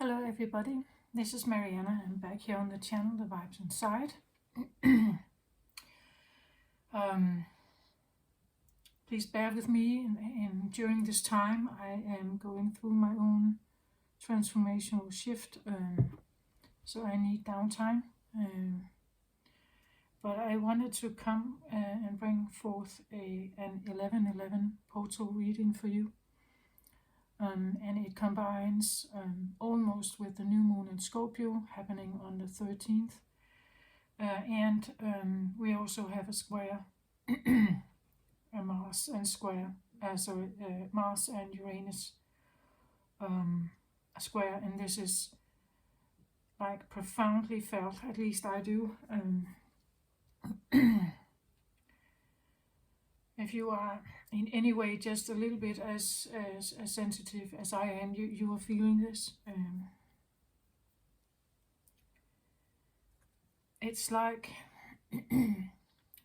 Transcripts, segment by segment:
Hello everybody, this is Mariana. I'm back here on the channel, The Vibes Inside. Please bear with me and during this time I am going through my own transformational shift, so I need downtime. But I wanted to come and bring forth an 11/11 portal reading for you. And it combines almost with the new moon in Scorpio happening on the 13th. And we also have a square, a Mars and square, Mars and Uranus a square, and this is like profoundly felt, at least I do. If you are in any way just a little bit as sensitive as I am, you are feeling this. It's like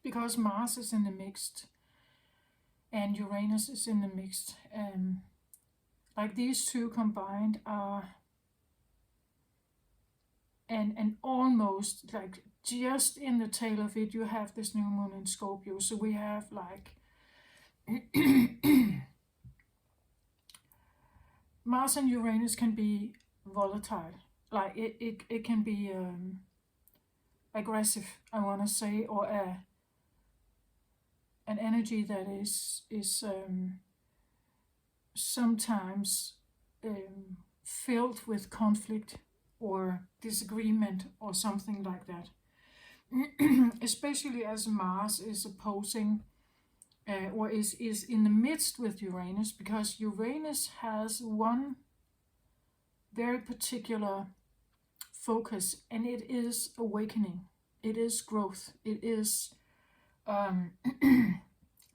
because Mars is in the mixed and Uranus is in the mixed, like these two combined are and almost like just in the tail of it you have this new moon in Scorpio. So we have like Mars and Uranus can be volatile, like it can be aggressive, I want to say, or an energy that is sometimes filled with conflict or disagreement or something like that. Especially as Mars is opposing or is in the midst with Uranus, because Uranus has one very particular focus, and it is awakening, it is growth, it is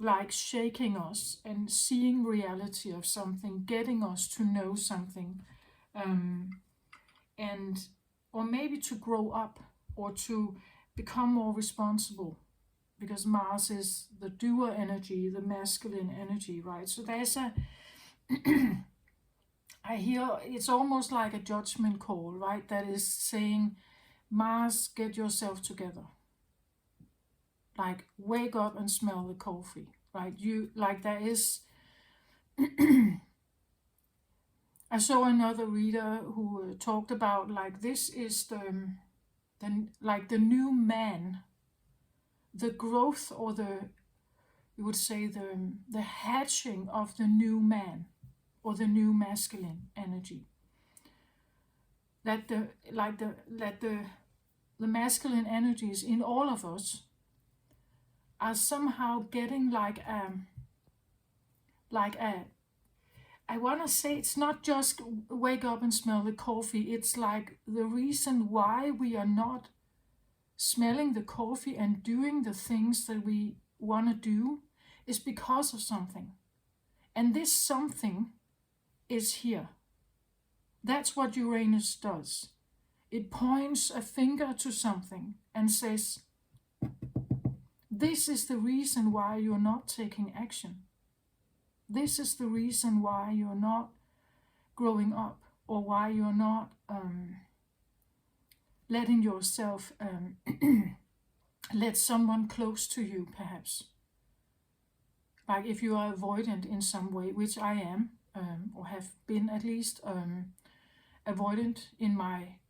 like shaking us and seeing reality of something, getting us to know something, and or maybe to grow up or to become more responsible, because Mars is the doer energy, the masculine energy, right? So there's a I hear it's almost like a judgment call, right? That is saying, Mars, get yourself together. Like, wake up and smell the coffee, right? You like there is. I saw another reader who talked about like this is the new man, the growth, or you would say the hatching of the new man or the new masculine energy. That the masculine energies in all of us are somehow getting like a I want to say, it's not just wake up and smell the coffee. It's like the reason why we are not smelling the coffee and doing the things that we want to do is because of something. And this something is here. That's what Uranus does. It points a finger to something and says, this is the reason why you're not taking action. This is the reason why you're not growing up, or why you're not letting yourself let someone close to you, perhaps. Like if you are avoidant in some way, which I am, or have been at least avoidant in my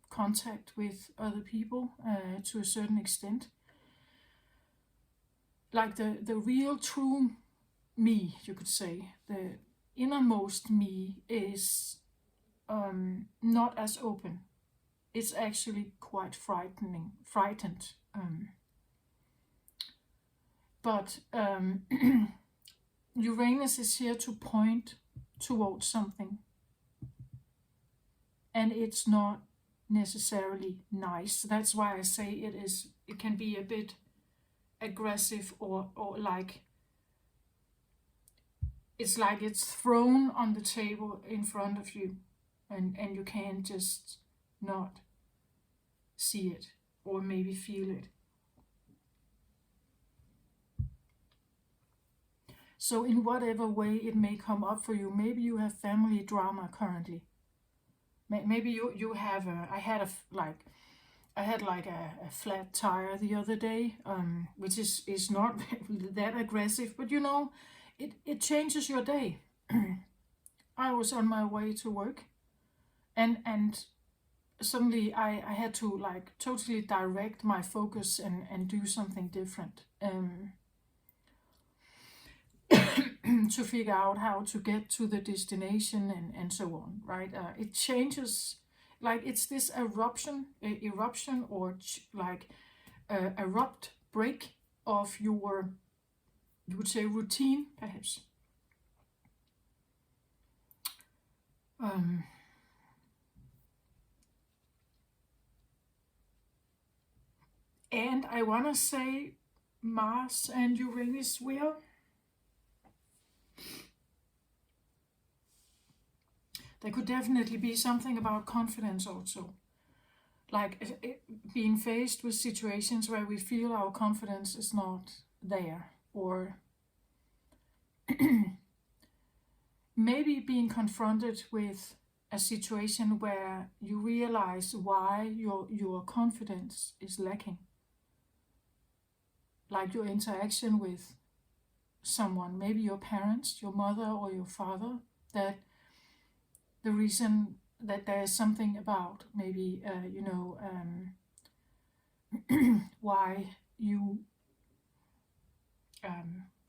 contact with other people to a certain extent. Like the real true me, you could say, the innermost me is not as open. It's actually quite frightened. But Uranus is here to point towards something, and it's not necessarily nice. That's why I say it can be a bit aggressive, or like it's thrown on the table in front of you, and you can't just not see it or maybe feel it. So in whatever way it may come up for you, maybe you have family drama currently. maybe you have I had a flat tire the other day, which is not that aggressive, but it changes your day. I was on my way to work, and suddenly I had to like totally direct my focus and do something different, to figure out how to get to the destination and so on, right? It changes, like it's this eruption or abrupt break of your, you would say, routine, perhaps. And I want to say Mars and Uranus will. There could definitely be something about confidence also. Like being faced with situations where we feel our confidence is not there, or maybe being confronted with a situation where you realize why your confidence is lacking. Like your interaction with someone, maybe your parents, your mother or your father, that the reason that there is something about maybe, why you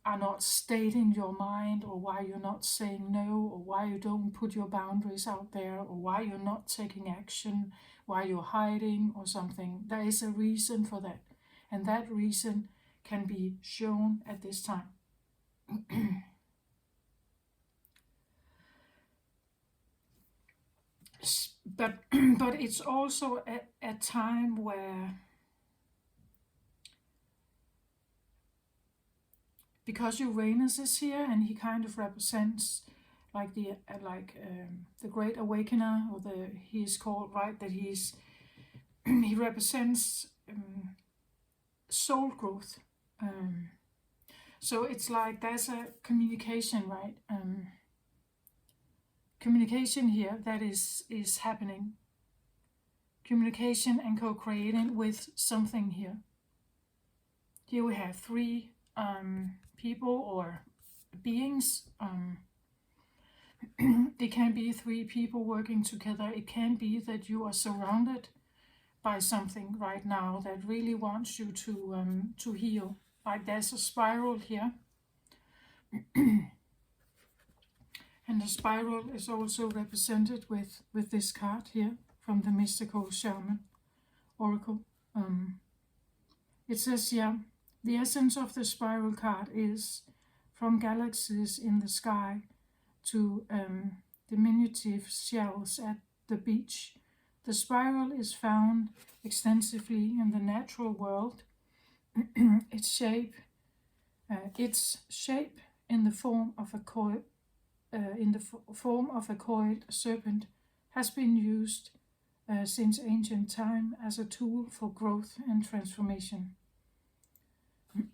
are not stating your mind, or why you're not saying no, or why you don't put your boundaries out there, or why you're not taking action, why you're hiding or something. There is a reason for that, and that reason can be shown at this time. but it's also a time where, because Uranus is here and he kind of represents like the great awakener, or he is called, right, that he represents soul growth. So it's like there's a communication, right? Communication here that is happening. Communication and co-creating with something here. Here we have three people or beings. It can be three people working together. It can be that you are surrounded by something right now that really wants you to heal. Like there's a spiral here. And the spiral is also represented with this card here from the Mystical Shaman Oracle. It says, yeah, the essence of the spiral card is from galaxies in the sky to diminutive shells at the beach. The spiral is found extensively in the natural world. Its shape in the form of a coiled serpent has been used since ancient time as a tool for growth and transformation.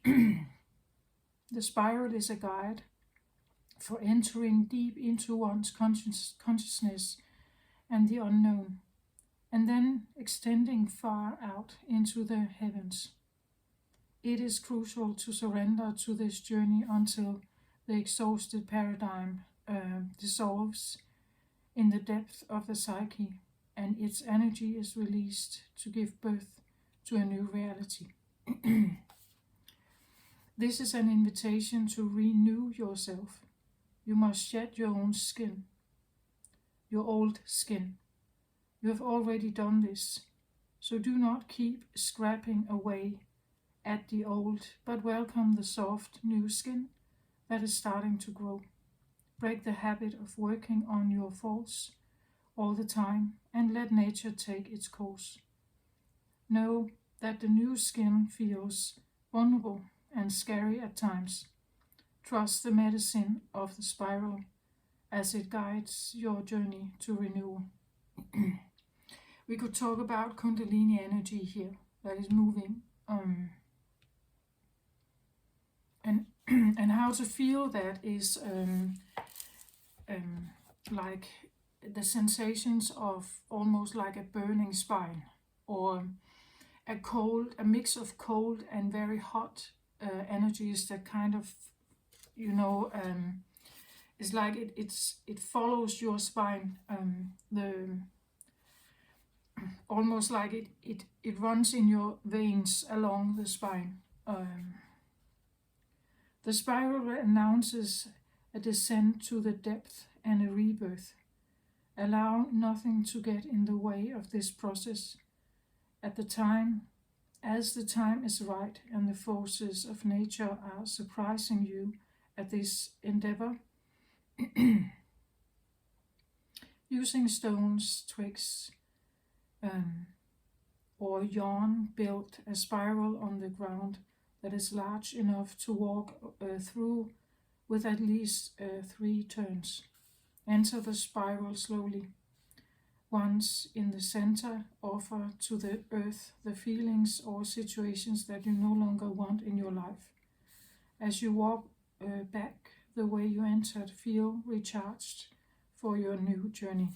The spiral is a guide for entering deep into one's consciousness and the unknown, and then extending far out into the heavens. It is crucial to surrender to this journey until the exhausted paradigm dissolves in the depth of the psyche, and its energy is released to give birth to a new reality. This is an invitation to renew yourself. You must shed your own skin, your old skin. You have already done this, so do not keep scraping away at the old, but welcome the soft new skin that is starting to grow. Break the habit of working on your faults all the time and let nature take its course. Know that the new skin feels vulnerable and scary at times. Trust the medicine of the spiral as it guides your journey to renewal. We could talk about Kundalini energy here that is moving, and how to feel that is like the sensations of almost like a burning spine, or a mix of cold and very hot energies that kind of, it's like it follows your spine. The almost like it runs in your veins along the spine. The spiral announces a descent to the depth and a rebirth. Allow nothing to get in the way of this process. As the time is right and the forces of nature are surprising you at this endeavor, using stones, twigs, or yarn, build a spiral on the ground that is large enough to walk through with at least 3 turns. Enter the spiral slowly. Once in the center, offer to the earth the feelings or situations that you no longer want in your life. As you walk back the way you entered, feel recharged for your new journey.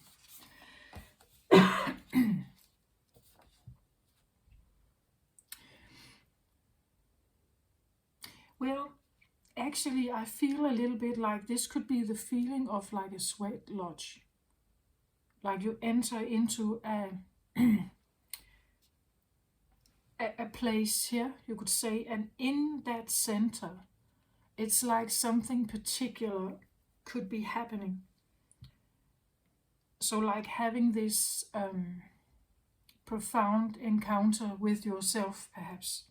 Well, actually, I feel a little bit like this could be the feeling of like a sweat lodge. Like you enter into a place here, you could say, and in that center, it's like something particular could be happening. So like having this profound encounter with yourself, perhaps.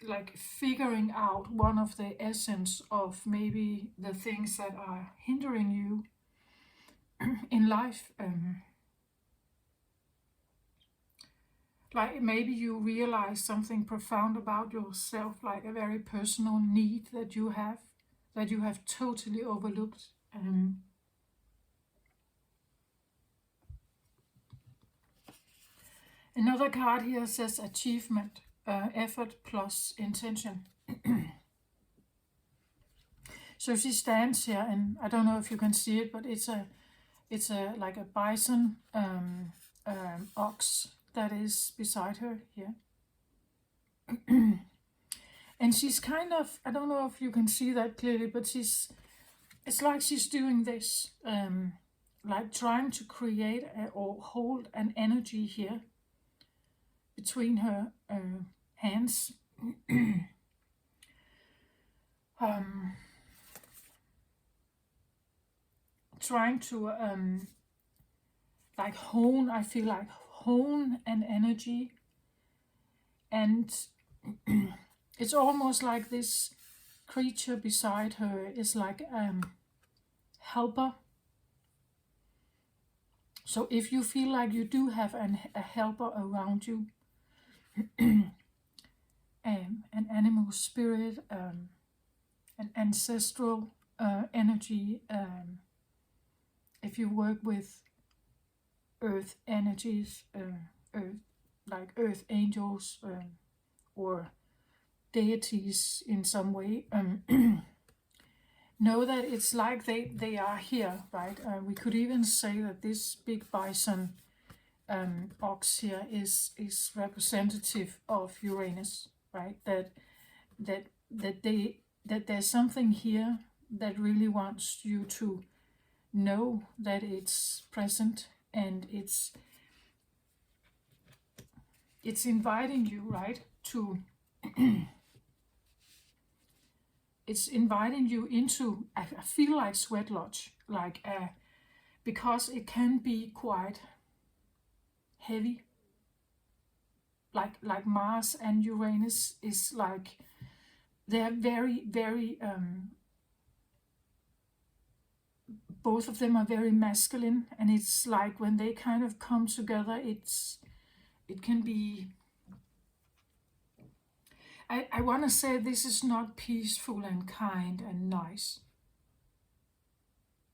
Like figuring out one of the essence of maybe the things that are hindering you in life. Like maybe you realize something profound about yourself, like a very personal need that you have totally overlooked. Another card here says achievement, effort plus intention. So she stands here, and I don't know if you can see it, but it's a like a bison ox that is beside her here. And she's kind of, I don't know if you can see that clearly, but it's like she's doing this, like trying to create or hold an energy here between her hands. Trying to like hone, I feel like hone an energy, and it's almost like this creature beside her is like helper. So if you feel like you do have a helper around you, an animal spirit, an ancestral energy, if you work with earth energies, earth angels, or deities in some way, know that it's like they are here, right? We could even say that this big bison ox here is representative of Uranus, right? That there's something here that really wants you to know that it's present, and it's inviting you, right, to it's inviting you into, I feel like sweat lodge, like because it can be quite heavy, like Mars and Uranus is like, they're very, very both of them are very masculine, and it's like when they kind of come together, it can be, I want to say this is not peaceful and kind and nice.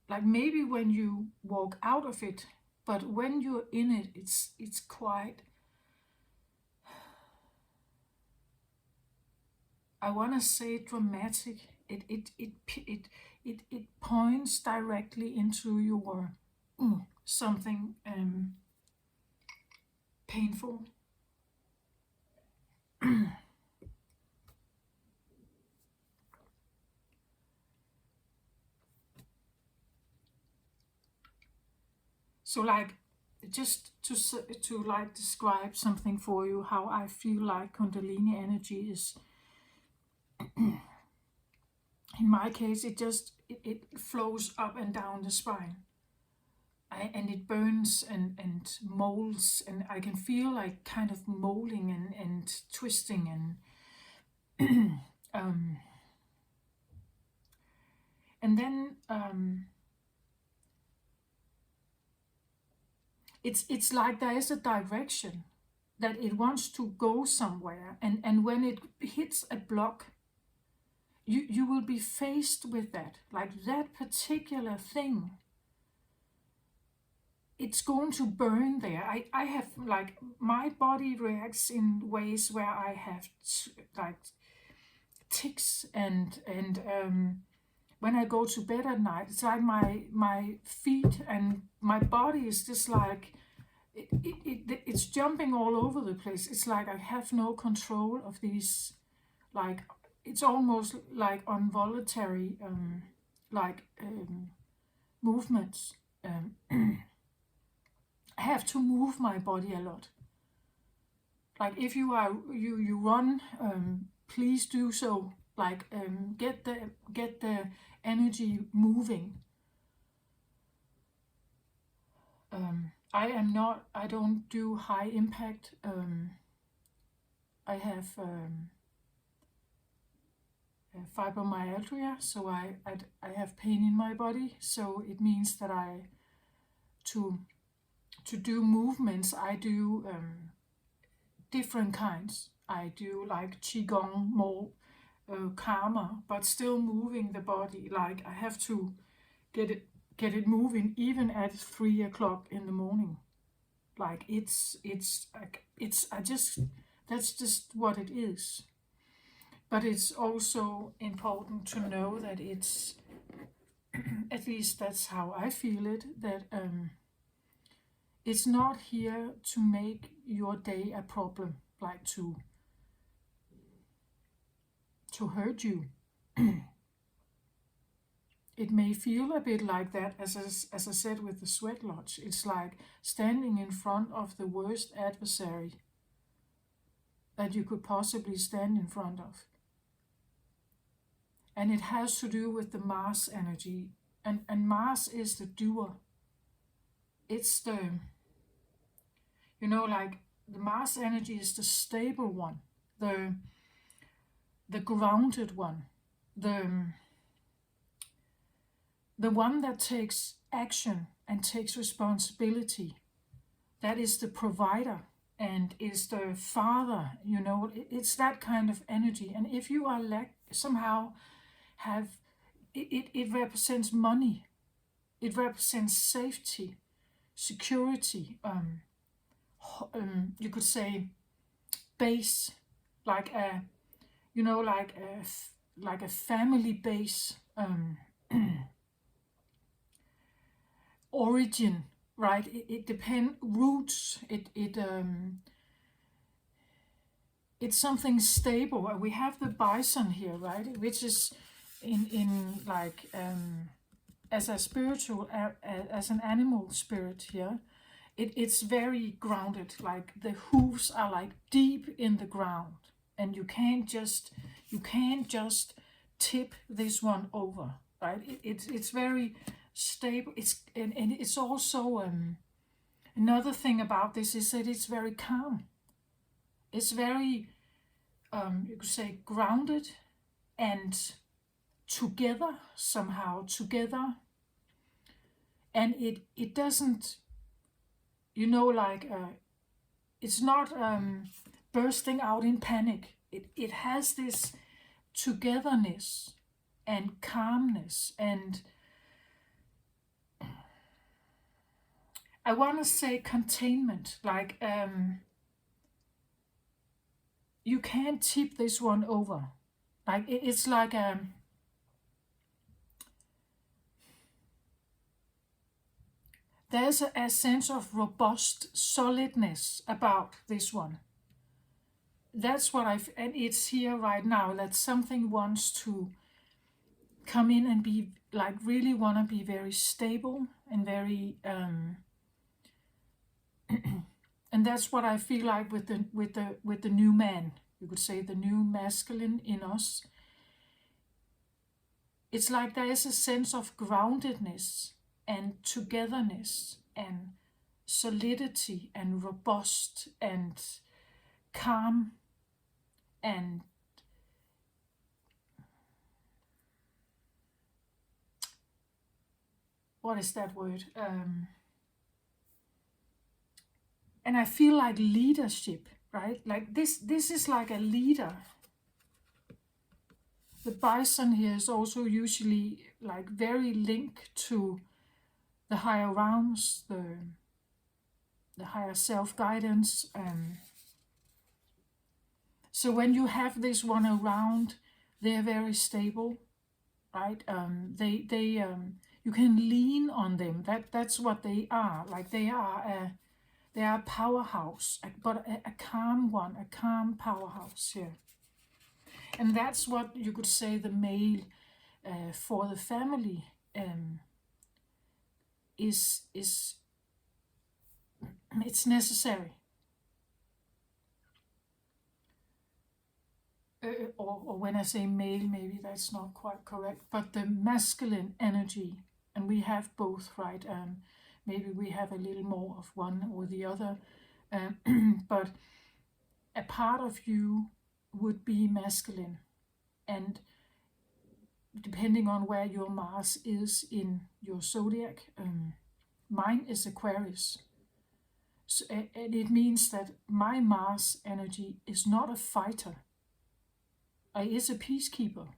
Like maybe when you walk out of it, but when you're in it, it's quite, I want to say dramatic. It points directly into your something painful. So like, just to like describe something for you, how I feel like Kundalini energy is. In my case, it flows up and down the spine. And it burns and molds, and I can feel like kind of molding and twisting um, and then it's like there is a direction that it wants to go somewhere, and when it hits a block, you will be faced with that, like that particular thing. It's going to burn there. I have like, my body reacts in ways where I have like ticks, and when I go to bed at night, it's like my feet and my body is just like it's jumping all over the place. It's like I have no control of these, like it's almost like involuntary movements. I have to move my body a lot. Like if you run, please do so. Like get the energy moving. I don't do high impact. I have fibromyalgia, so I have pain in my body. So it means that to do movements, I do different kinds. I do like qigong, more calmer, but still moving the body. Like I have to get it moving even at 3 o'clock in the morning. Like it's that's just what it is. But it's also important to know that it's at least that's how I feel it, that it's not here to make your day a problem, like to hurt you. It may feel a bit like that, as I said with the sweat lodge. It's like standing in front of the worst adversary that you could possibly stand in front of. And it has to do with the Mars energy. And Mars is the doer. It's the, like the Mars energy is the stable one, the grounded one, the one that takes action and takes responsibility. That is the provider and is the father. It's that kind of energy. And if you are somehow have it represents money, it represents safety, security, you could say base, like a like a family base, origin, right? It depends, roots. It's something stable. We have the bison here, right? Which is in like as a spiritual, as an animal spirit here. It's very grounded. Like the hooves are like deep in the ground, and you can't just tip this one over, right? It's very stable. And it's also another thing about this is that it's very calm. It's very you could say grounded and together, and it doesn't, it's not bursting out in panic. It has this togetherness and calmness, and I want to say containment. Like you can't tip this one over. Like it's like there's a sense of robust solidness about this one. That's what and it's here right now, that something wants to come in and be like, really want to be very stable and very and that's what I feel like with the new man, you could say, the new masculine in us. It's like there is a sense of groundedness and togetherness and solidity and robust and calm and what is that word? And I feel like leadership, right? Like this is like a leader. The bison here is also usually like very linked to the higher realms, the higher self-guidance. So when you have this one around, they're very stable, right? You can lean on them. That's what they are. Like they are a powerhouse, but a calm one, a calm powerhouse here. And that's what you could say the male for the family is it's necessary. Or when I say male, maybe that's not quite correct, but the masculine energy, and we have both, right? Maybe we have a little more of one or the other, but a part of you would be masculine, and depending on where your Mars is in your zodiac, mine is Aquarius. So, and it means that my Mars energy is not a fighter. I is a peacekeeper.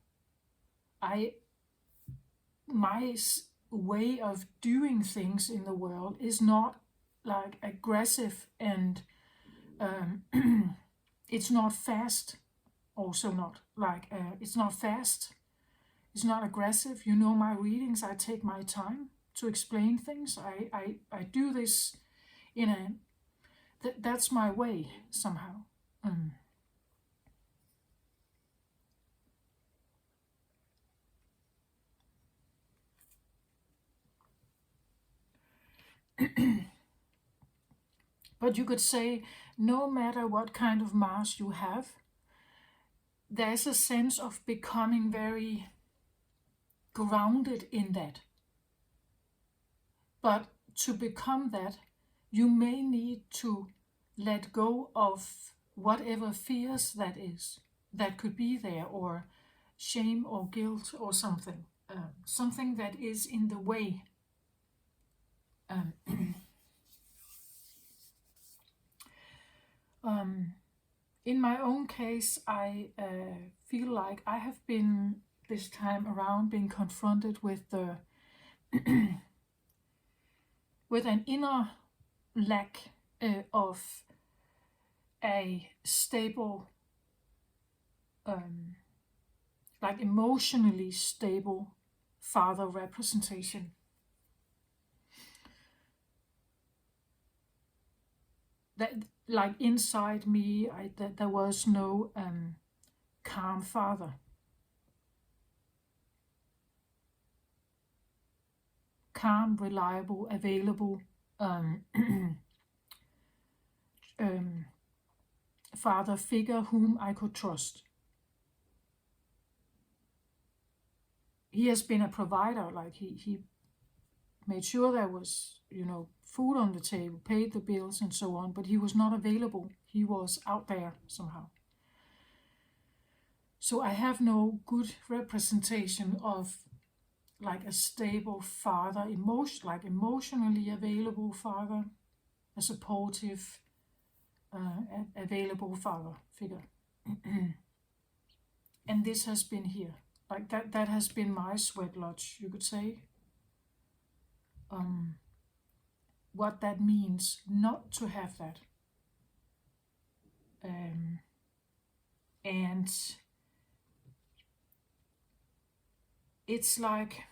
My way of doing things in the world is not like aggressive, and it's not fast. Also not like it's not fast. It's not aggressive. You know my readings. I take my time to explain things. I do this in a that's my way somehow. But you could say, no matter what kind of Mars you have, there's a sense of becoming very grounded in that. But to become that, you may need to let go of whatever fears that is, that could be there, or shame or guilt or something, something that is in the way. In my own case, I feel like I have been, this time around, being confronted with the with an inner lack of a stable, like emotionally stable father representation. That, like inside me, that there was no calm father. Calm, reliable, available father figure whom I could trust. He has been a provider, like he made sure there was, food on the table, paid the bills and so on, but he was not available. He was out there somehow. So I have no good representation of like a stable father, emotionally available father, a supportive, available father figure. And this has been here. Like that has been my sweat lodge, you could say. What that means not to have that. And it's like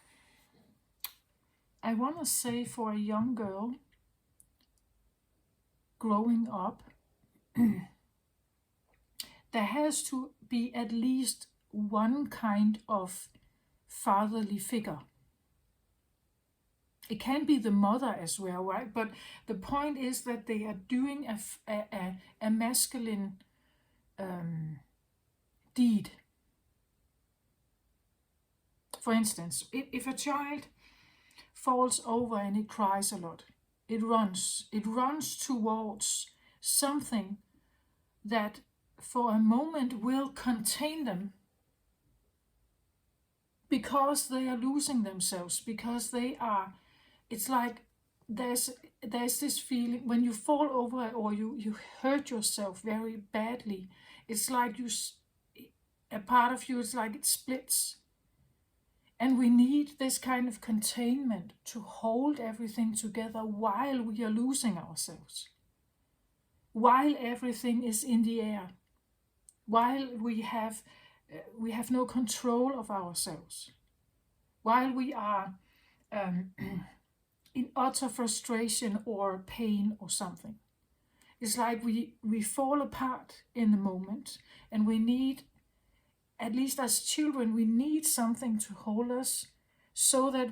I want to say for a young girl growing up, there has to be at least one kind of fatherly figure. It can be the mother as well, right? But the point is that they are doing a masculine deed. For instance, if a child falls over and it cries a lot, it runs towards something that for a moment will contain them, because they are losing themselves, because they are, it's like there's this feeling when you fall over or you hurt yourself very badly. It's like a part of you, it's like it splits. And we need this kind of containment to hold everything together while we are losing ourselves, while everything is in the air, while we have no control of ourselves, while we are in utter frustration or pain or something. It's like we fall apart in the moment, and we need, at least as children, we need something to hold us, so that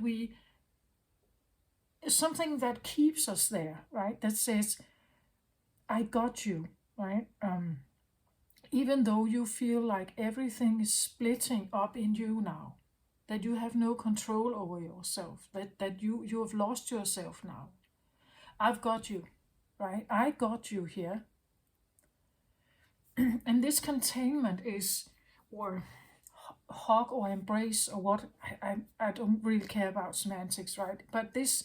something that keeps us there, right? That says, I got you, right? Even though you feel like everything is splitting up in you now, that you have no control over yourself, that you have lost yourself now. I've got you, right? I got you here. And this containment is, or hug or embrace, or what, I don't really care about semantics, right? But this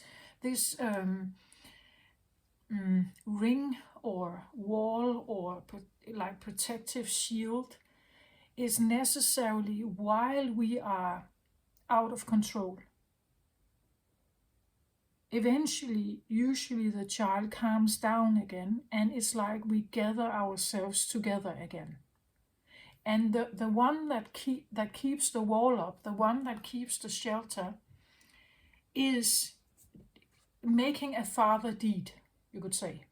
ring or wall or like protective shield is necessarily while we are out of control. Eventually, usually the child calms down again, and it's like we gather ourselves together again. And the one that keeps the wall up, the one that keeps the shelter, is making a father deed, you could say,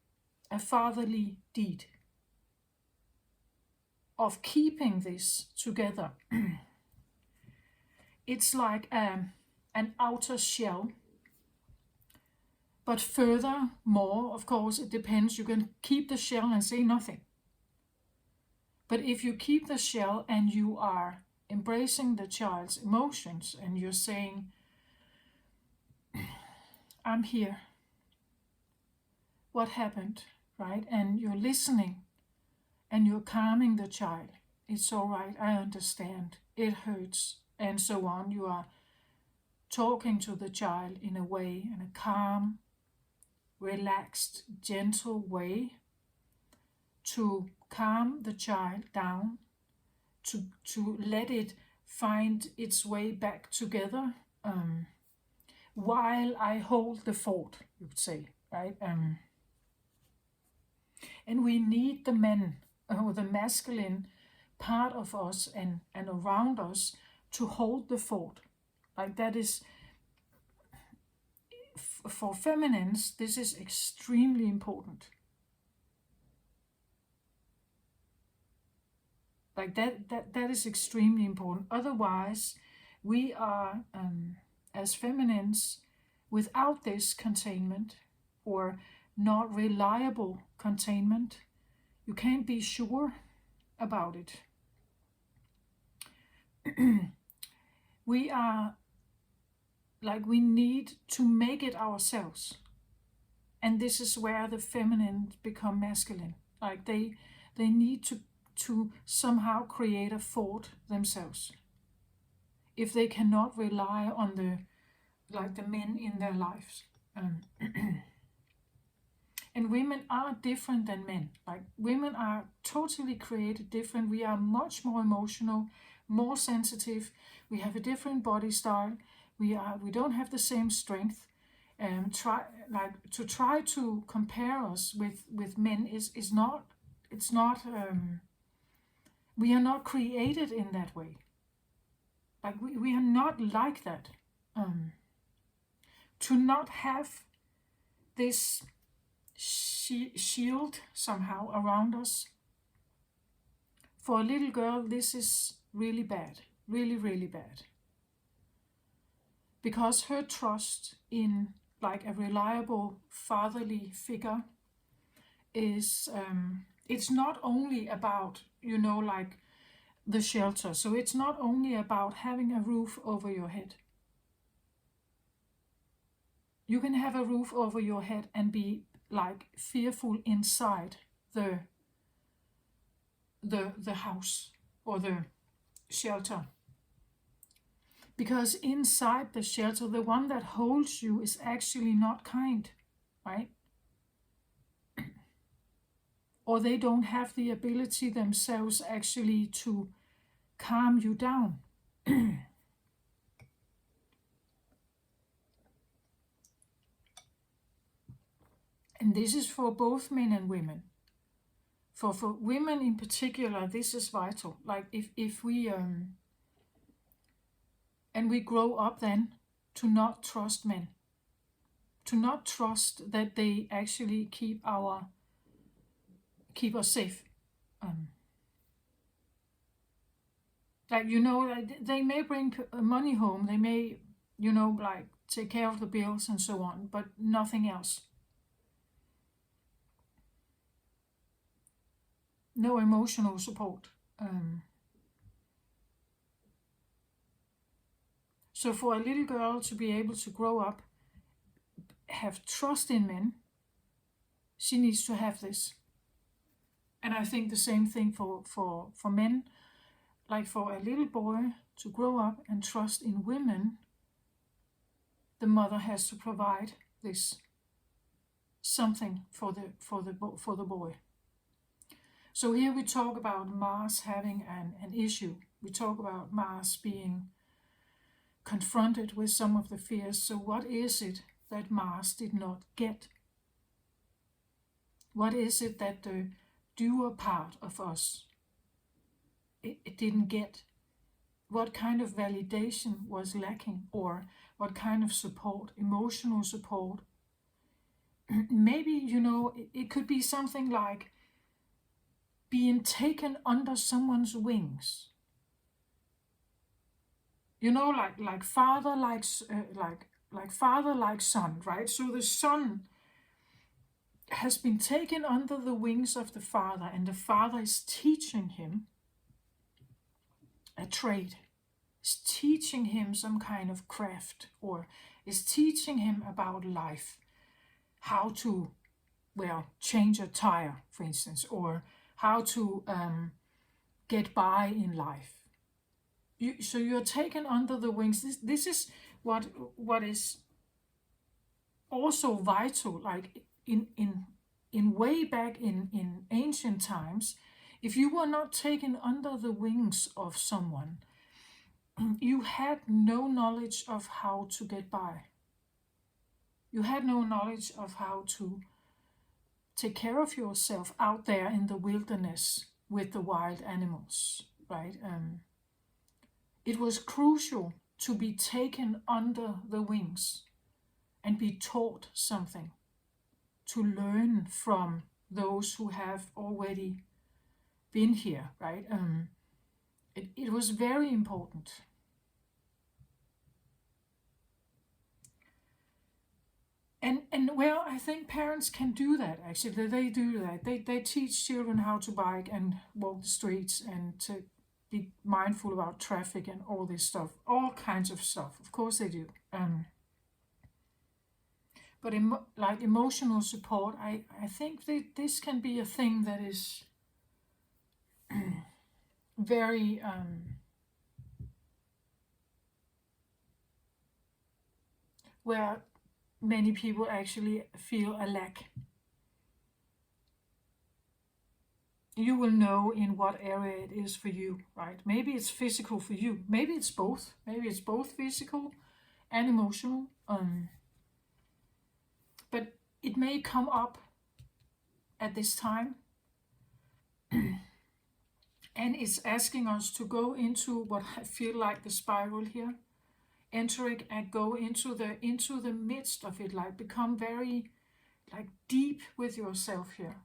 a fatherly deed of keeping this together. It's like an outer shell, but furthermore, of course, it depends. You can keep the shell and say nothing. But if you keep the shell and you are embracing the child's emotions and you're saying, I'm here, what happened, right? And you're listening and you're calming the child. It's all right, I understand, it hurts, and so on. You are talking to the child in a way, in a calm, relaxed, gentle way, to calm the child down, to let it find its way back together, while I hold the fort, you would say, right? And we need the men, or the masculine part of us and around us, to hold the fort. Like that is, for feminines, this is extremely important. Like that is extremely important. Otherwise, we are, as feminines, without this containment, or not reliable containment, you can't be sure about it. We are like, we need to make it ourselves. And this is where the feminine become masculine. Like they need to somehow create a fort themselves. If they cannot rely on the men in their lives. And women are different than men. Like women are totally created different. We are much more emotional, more sensitive. We have a different body style. We don't have the same strength. Try to compare us with men is not. It's not. We are not created in that way. Like we are not like that. to not have this shield somehow around us. For a little girl, this is really bad, really, really bad. Because her trust in like a reliable fatherly figure is, it's not only about, like the shelter. So it's not only about having a roof over your head. You can have a roof over your head and be like fearful inside the house or the shelter. Because inside the shelter, the one that holds you is actually not kind, right? Or they don't have the ability themselves actually to calm you down. And this is for both men and women. For women in particular, this is vital. Like if we and we grow up then to not trust men, to not trust that they actually keep us safe. Like, like they may bring money home, they may, like take care of the bills and so on, but nothing else. No emotional support. So for a little girl to be able to grow up, have trust in men, she needs to have this. And I think the same thing for men. Like for a little boy to grow up and trust in women, the mother has to provide this something for the boy. So here we talk about Mars having an issue. We talk about Mars being confronted with some of the fears. So what is it that Mars did not get? What is it that the doer part of us it didn't get? What kind of validation was lacking, or what kind of support, emotional support? Maybe, it could be something like being taken under someone's wings. Like father likes like father like son, right? So the son has been taken under the wings of the father, and the father is teaching him a trade, is teaching him some kind of craft, or is teaching him about life, how to, change a tire, for instance, or how to get by in life. So you're taken under the wings. This is what is also vital. Like in way back in ancient times, if you were not taken under the wings of someone, you had no knowledge of how to get by. You had no knowledge of how to take care of yourself out there in the wilderness with the wild animals, right? It was crucial to be taken under the wings and be taught something, to learn from those who have already been here, right? It was very important. And I think parents can do that, actually. They do that. They teach children how to bike and walk the streets and to be mindful about traffic and all this stuff. All kinds of stuff. Of course they do. But like emotional support, I think that this can be a thing that is very where many people actually feel a lack. You will know in what area it is for you, right? Maybe it's physical for you. Maybe it's both. Maybe it's both physical and emotional. But it may come up at this time. And it's asking us to go into what I feel like the spiral here. enter it and go into the midst of it, like become very like deep with yourself here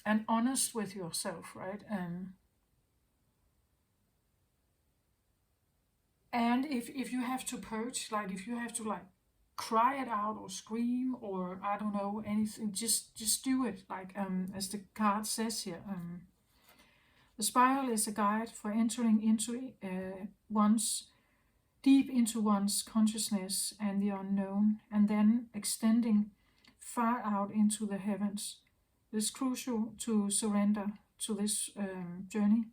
and honest with yourself, right? And if you have to purge, like if you have to like cry it out or scream or I don't know anything, just do it, like as the card says here. The spiral is a guide for entering into deep into one's consciousness and the unknown, and then extending far out into the heavens. It is crucial to surrender to this journey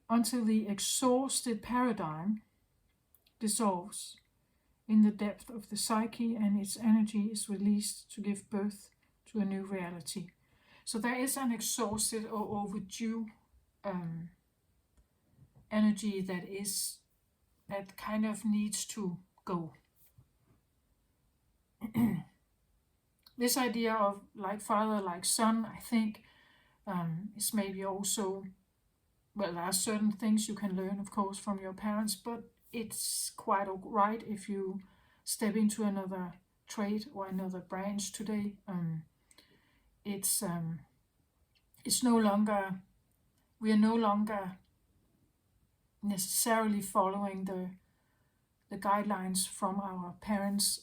until the exhausted paradigm dissolves in the depth of the psyche and its energy is released to give birth to a new reality. So there is an exhausted or overdue energy that kind of needs to go. This idea of like father, like son, I think is maybe also, well, there are certain things you can learn, of course, from your parents, but it's quite right if you step into another trade or another branch today. It's no longer, we are no longer necessarily following the guidelines from our parents,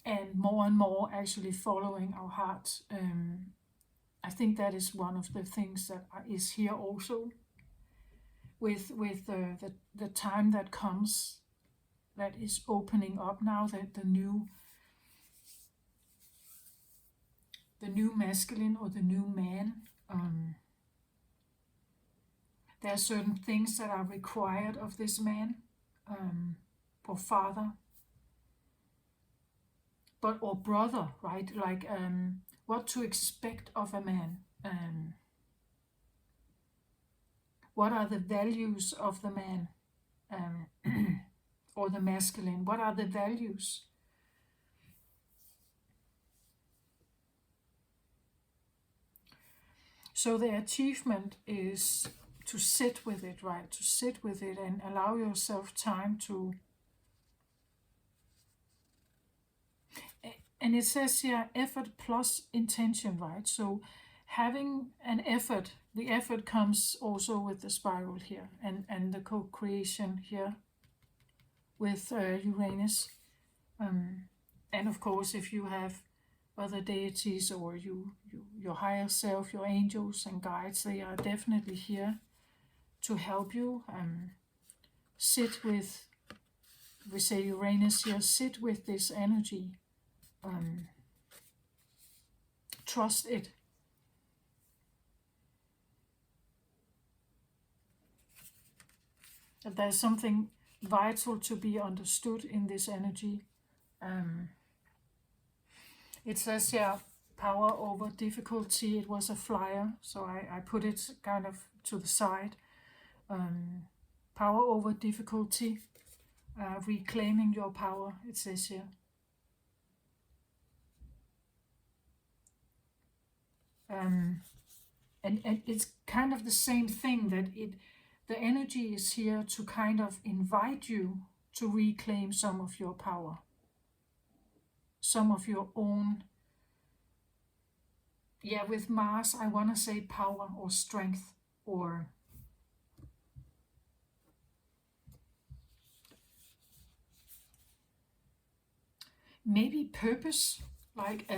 and more actually following our heart. I think that is one of the things that is here also with the time that comes, that is opening up now, that the new masculine or the new man. There are certain things that are required of this man or father, or brother, right? Like what to expect of a man. What are the values of the man or the masculine? What are the values? So the achievement is to sit with it, right? To sit with it and allow yourself time to. And it says here, effort plus intention, right? So having an effort, the effort comes also with the spiral here and the co-creation here with Uranus. And of course, if you have other deities or your higher self, your angels and guides, they are definitely here to help you sit with, we say Uranus here, sit with this energy. Trust it. That there's something vital to be understood in this energy. It says here, power over difficulty. It was a flyer, so I put it kind of to the side. Power over difficulty, reclaiming your power, it says here. And it's kind of the same thing, that the energy is here to kind of invite you to reclaim some of your power, some of your own. Yeah, with Mars, I want to say power or strength or maybe purpose, like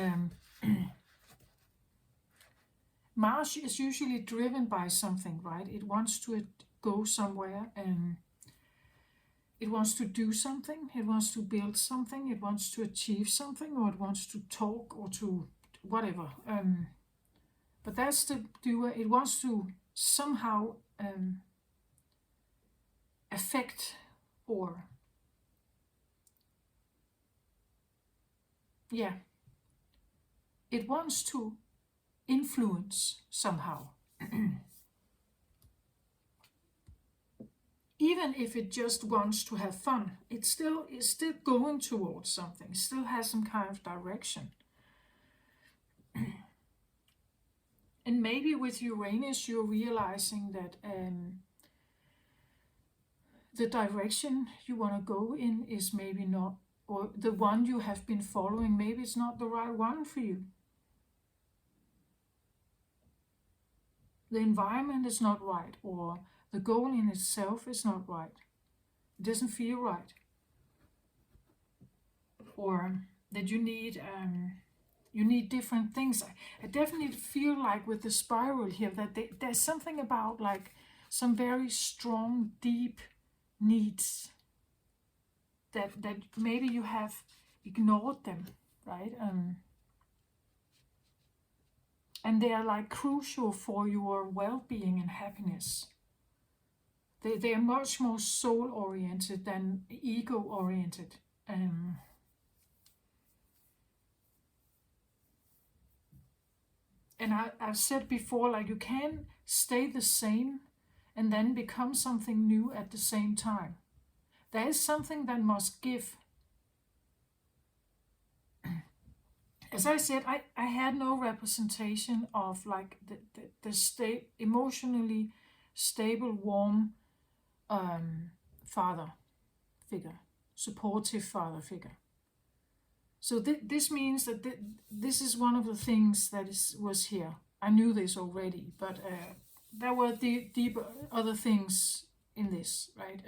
Mars is usually driven by something, right? It wants to go somewhere and it wants to do something, it wants to build something, it wants to achieve something, or it wants to talk or to whatever. But that's the doer. It wants to somehow affect or it wants to influence somehow. Even if it just wants to have fun, it still is going towards something, still has some kind of direction. And maybe with Uranus, you're realizing that the direction you want to go in is maybe not, or the one you have been following, maybe it's not the right one for you. The environment is not right, or the goal in itself is not right. It doesn't feel right. Or that you need different things. I definitely feel like with the spiral here that there's something about like some very strong, deep needs that maybe you have ignored them, right? And they are like crucial for your well-being and happiness. They are much more soul-oriented than ego-oriented. And I've said before, like you can stay the same and then become something new at the same time. There is something that must give. As I said, I had no representation of like the emotionally stable, warm father figure, supportive father figure. So this means that this is one of the things that was here. I knew this already, but there were deeper other things in this, right?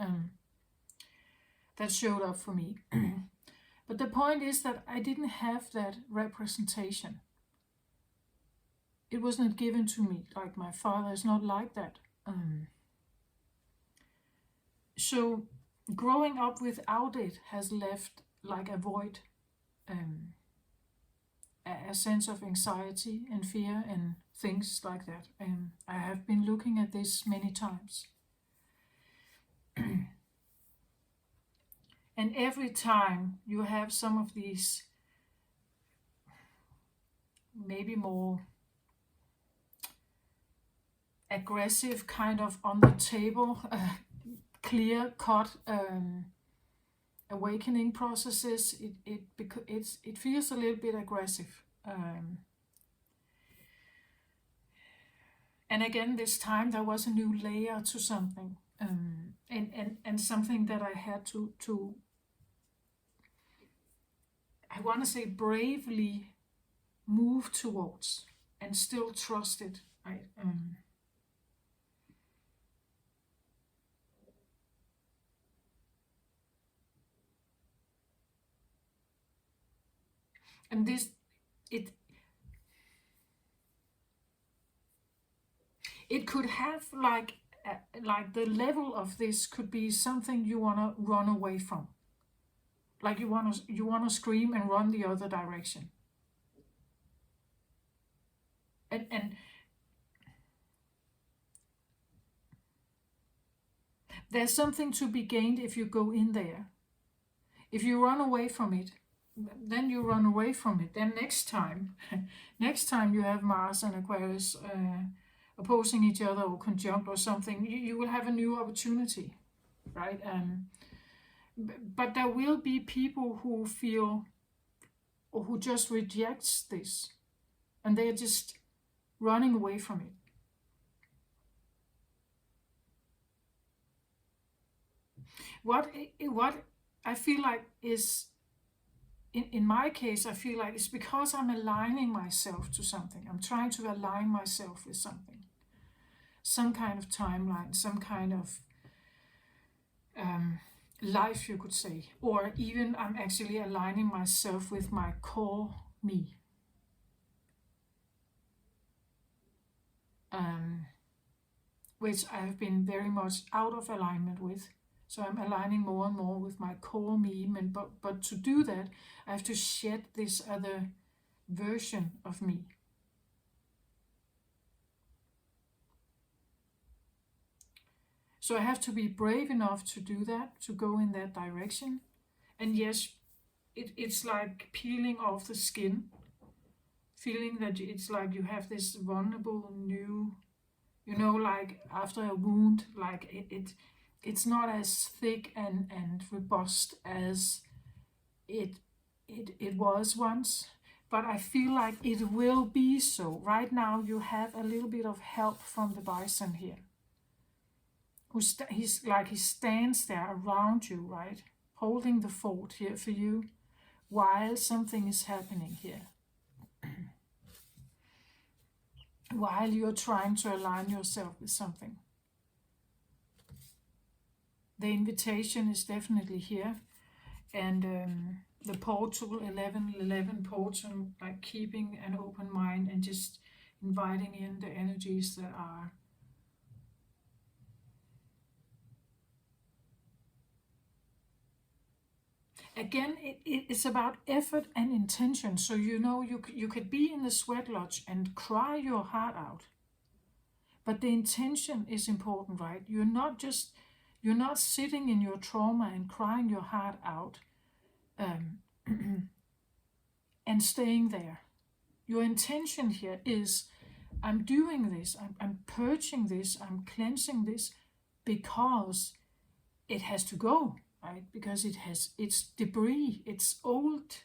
That showed up for me. But the point is that I didn't have that representation. It was not given to me. Like my father is not like that. So growing up without it has left like a void, a sense of anxiety and fear and things like that. I have been looking at this many times. And every time you have some of these maybe more aggressive kind of on the table, clear-cut awakening processes, it feels a little bit aggressive. And again, this time there was a new layer to something, and something that I had to I want to say bravely move towards and still trust it. Right? And this, it could have like the level of this could be something you want to run away from. Like you want to scream and run the other direction. And there's something to be gained if you go in there. If you run away from it, then you run away from it. Then next time you have Mars and Aquarius opposing each other or conjunct or something, you will have a new opportunity, right? But there will be people who feel or who just rejects this, and they are just running away from it. What I feel like is, in my case, I feel like it's because I'm aligning myself to something. I'm trying to align myself with something, some kind of timeline, some kind of life, you could say, or even I'm actually aligning myself with my core me. Which I have been very much out of alignment with. So I'm aligning more and more with my core me, but to do that, I have to shed this other version of me. So I have to be brave enough to do that, to go in that direction. And yes, it's like peeling off the skin, feeling that it's like you have this vulnerable new, like after a wound, like it's not as thick and robust as it was once, but I feel like it will be so. Right now you have a little bit of help from the bison here. He stands there around you, right? Holding the fort here for you while something is happening here. While you're trying to align yourself with something. The invitation is definitely here. And the portal, 1111 portal, like keeping an open mind and just inviting in the energies that are again, it's about effort and intention. So you could be in the sweat lodge and cry your heart out, but the intention is important, right? You're not sitting in your trauma and crying your heart out and staying there. Your intention here is, I'm doing this, I'm purging this, I'm cleansing this because it has to go. Right? Because it's debris, it's old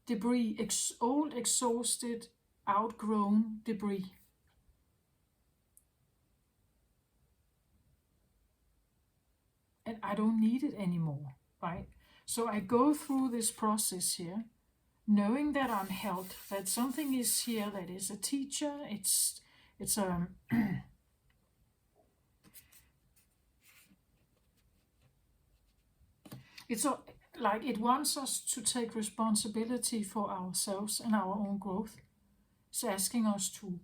debris, old, exhausted, outgrown debris. And I don't need it anymore, right? So I go through this process here, knowing that I'm held, that something is here that is a teacher, it's a like it wants us to take responsibility for ourselves and our own growth. It's asking us to,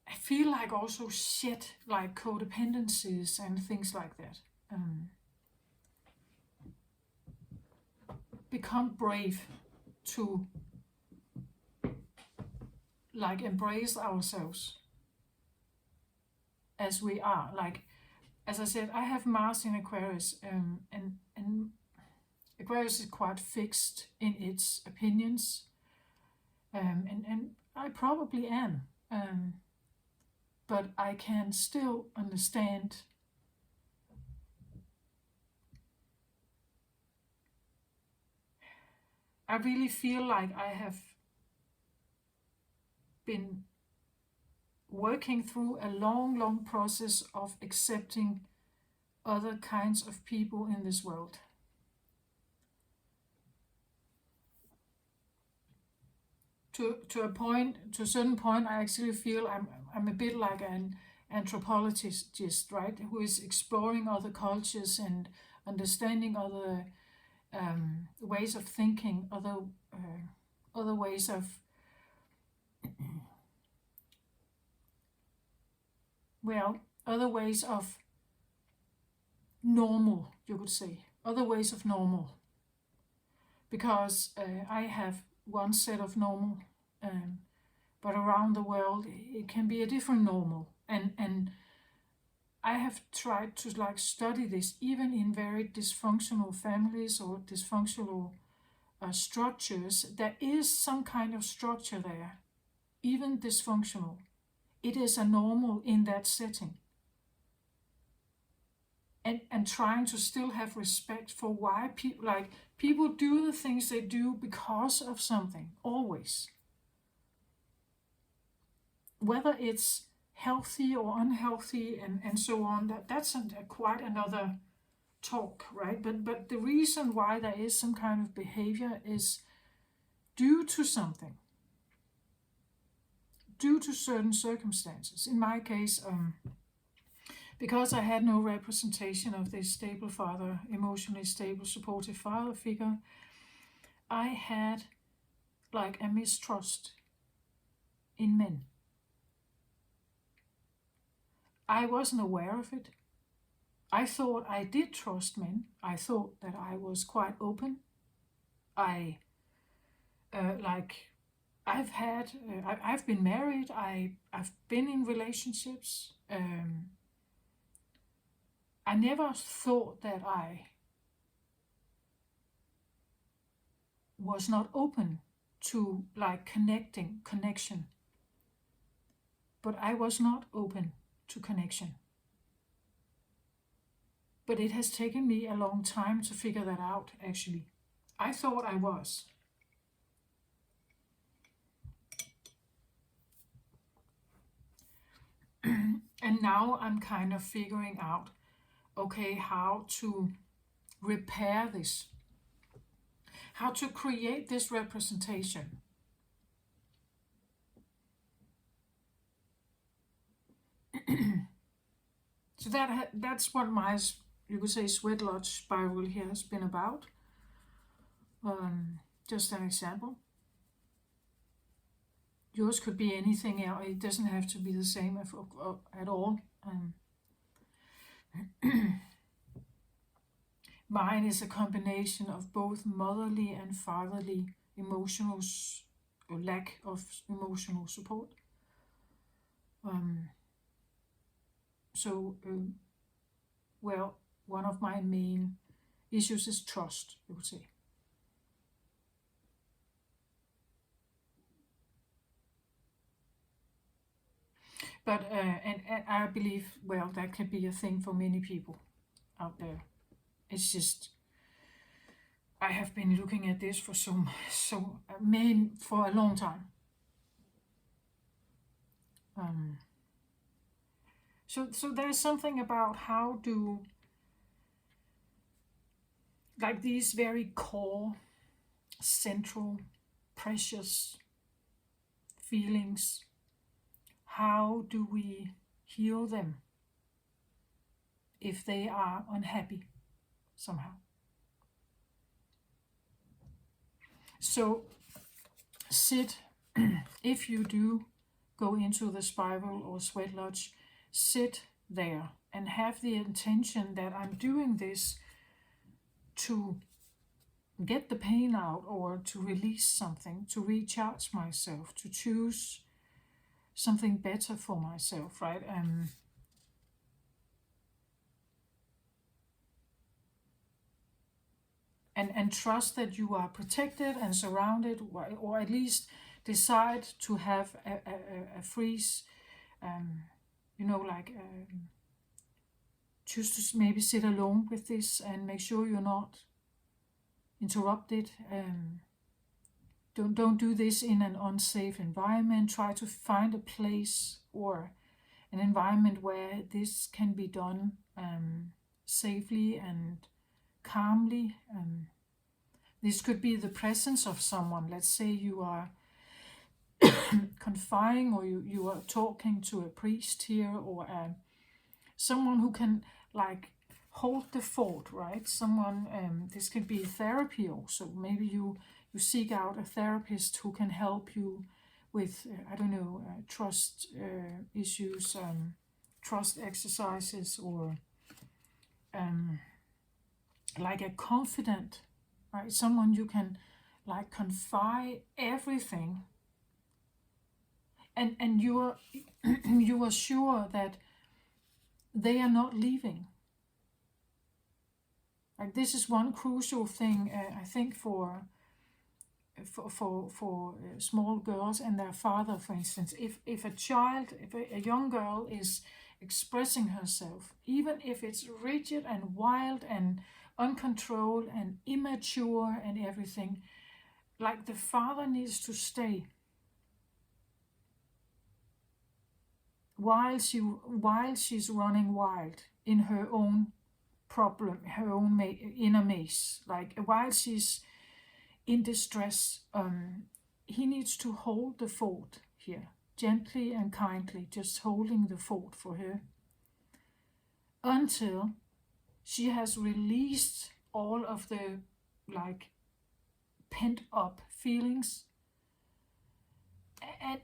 I feel like also shed like codependencies and things like that. Become brave to like embrace ourselves as we are. Like, as I said, I have Mars in Aquarius, and Aquarius is quite fixed in its opinions, and I probably am, but I can still understand I really feel like I have been working through a long process of accepting other kinds of people in this world. To a certain point, I actually feel I'm a bit like an anthropologist, right? Who is exploring other cultures and understanding other ways of thinking, other ways of other ways of normal, you could say, other ways of normal, because I have one set of normal, but around the world it can be a different normal, and I have tried to like study this even in very dysfunctional families or dysfunctional structures. There is some kind of structure there, even dysfunctional. It is a normal in that setting. And trying to still have respect for why people do the things they do because of something, always. Whether it's healthy or unhealthy and so on, that's quite another talk, right? But the reason why there is some kind of behavior is due to something, due to certain circumstances. In my case, because I had no representation of this stable father, emotionally stable, supportive father figure, I had like a mistrust in men. I wasn't aware of it. I thought I did trust men. I thought that I was quite open. I've been married. I've been in relationships. I never thought that I was not open to like connection. But I was not open to connection. But it has taken me a long time to figure that out, actually. I thought I was. And now I'm kind of figuring out, okay, how to repair this, how to create this representation. So that's what my, you could say, sweat lodge spiral here has been about. Just an example. Yours could be anything else. It doesn't have to be the same at all. Mine is a combination of both motherly and fatherly emotional or lack of emotional support. Well, one of my main issues is trust, you would say. But and I believe, well, that could be a thing for many people out there. It's just I have been looking at this for for a long time. So there's something about how do, like, these very core, central, precious feelings. How do we heal them if they are unhappy somehow? So sit, if you do go into the spiral or sweat lodge, sit there and have the intention that I'm doing this to get the pain out or to release something, to recharge myself, to choose something better for myself, right? And trust that you are protected and surrounded, or at least decide to have a freeze, choose to maybe sit alone with this and make sure you're not interrupted. Don't do this in an unsafe environment. Try to find a place or an environment where this can be done safely and calmly. This could be the presence of someone. Let's say you are confiding, or you are talking to a priest here, or someone who can, like, hold the fort, right? Someone, this could be therapy also. Maybe you seek out a therapist who can help you with, trust issues, trust exercises, or like a confidant, right? Someone you can, like, confide everything, and you are you are sure that they are not leaving. Like, this is one crucial thing, I think, for small girls and their father, for instance. If a young girl is expressing herself, even if it's rigid and wild and uncontrolled and immature and everything, like, the father needs to stay while she's running wild in her own problem, her own inner maze. Like, while she's in distress, he needs to hold the fort here, gently and kindly, just holding the fort for her until she has released all of the, like, pent up feelings,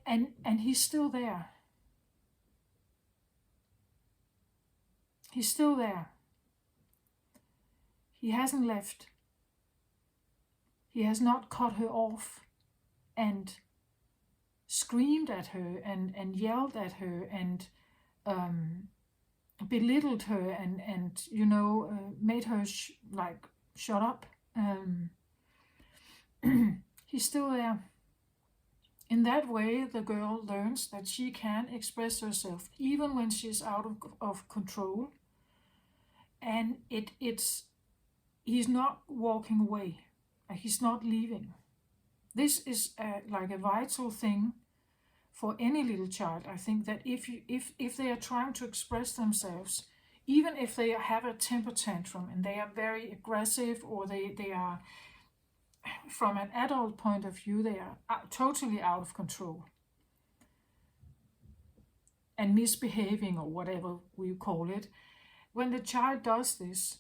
and he's still there. He's still there. He hasn't left. He has not cut her off and screamed at her and yelled at her and belittled her and made her shut up. He's still there. In that way, the girl learns that she can express herself even when she's out of control, and he's not walking away. He's not leaving. This is like a vital thing for any little child. I think that if they are trying to express themselves, even if they have a temper tantrum and they are very aggressive, or they are, from an adult point of view, they are totally out of control and misbehaving, or whatever we call it. When the child does this,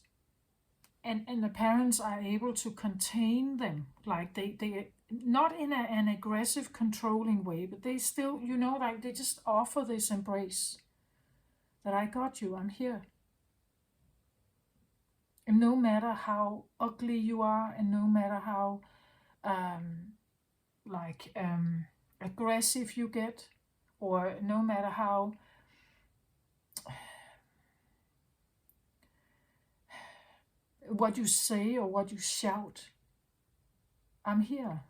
and the parents are able to contain them, like they not in an aggressive, controlling way, but they still, like they just offer this embrace that I got you, I'm here. And no matter how ugly you are, and no matter how aggressive you get, or no matter how what you say or what you shout, I'm here.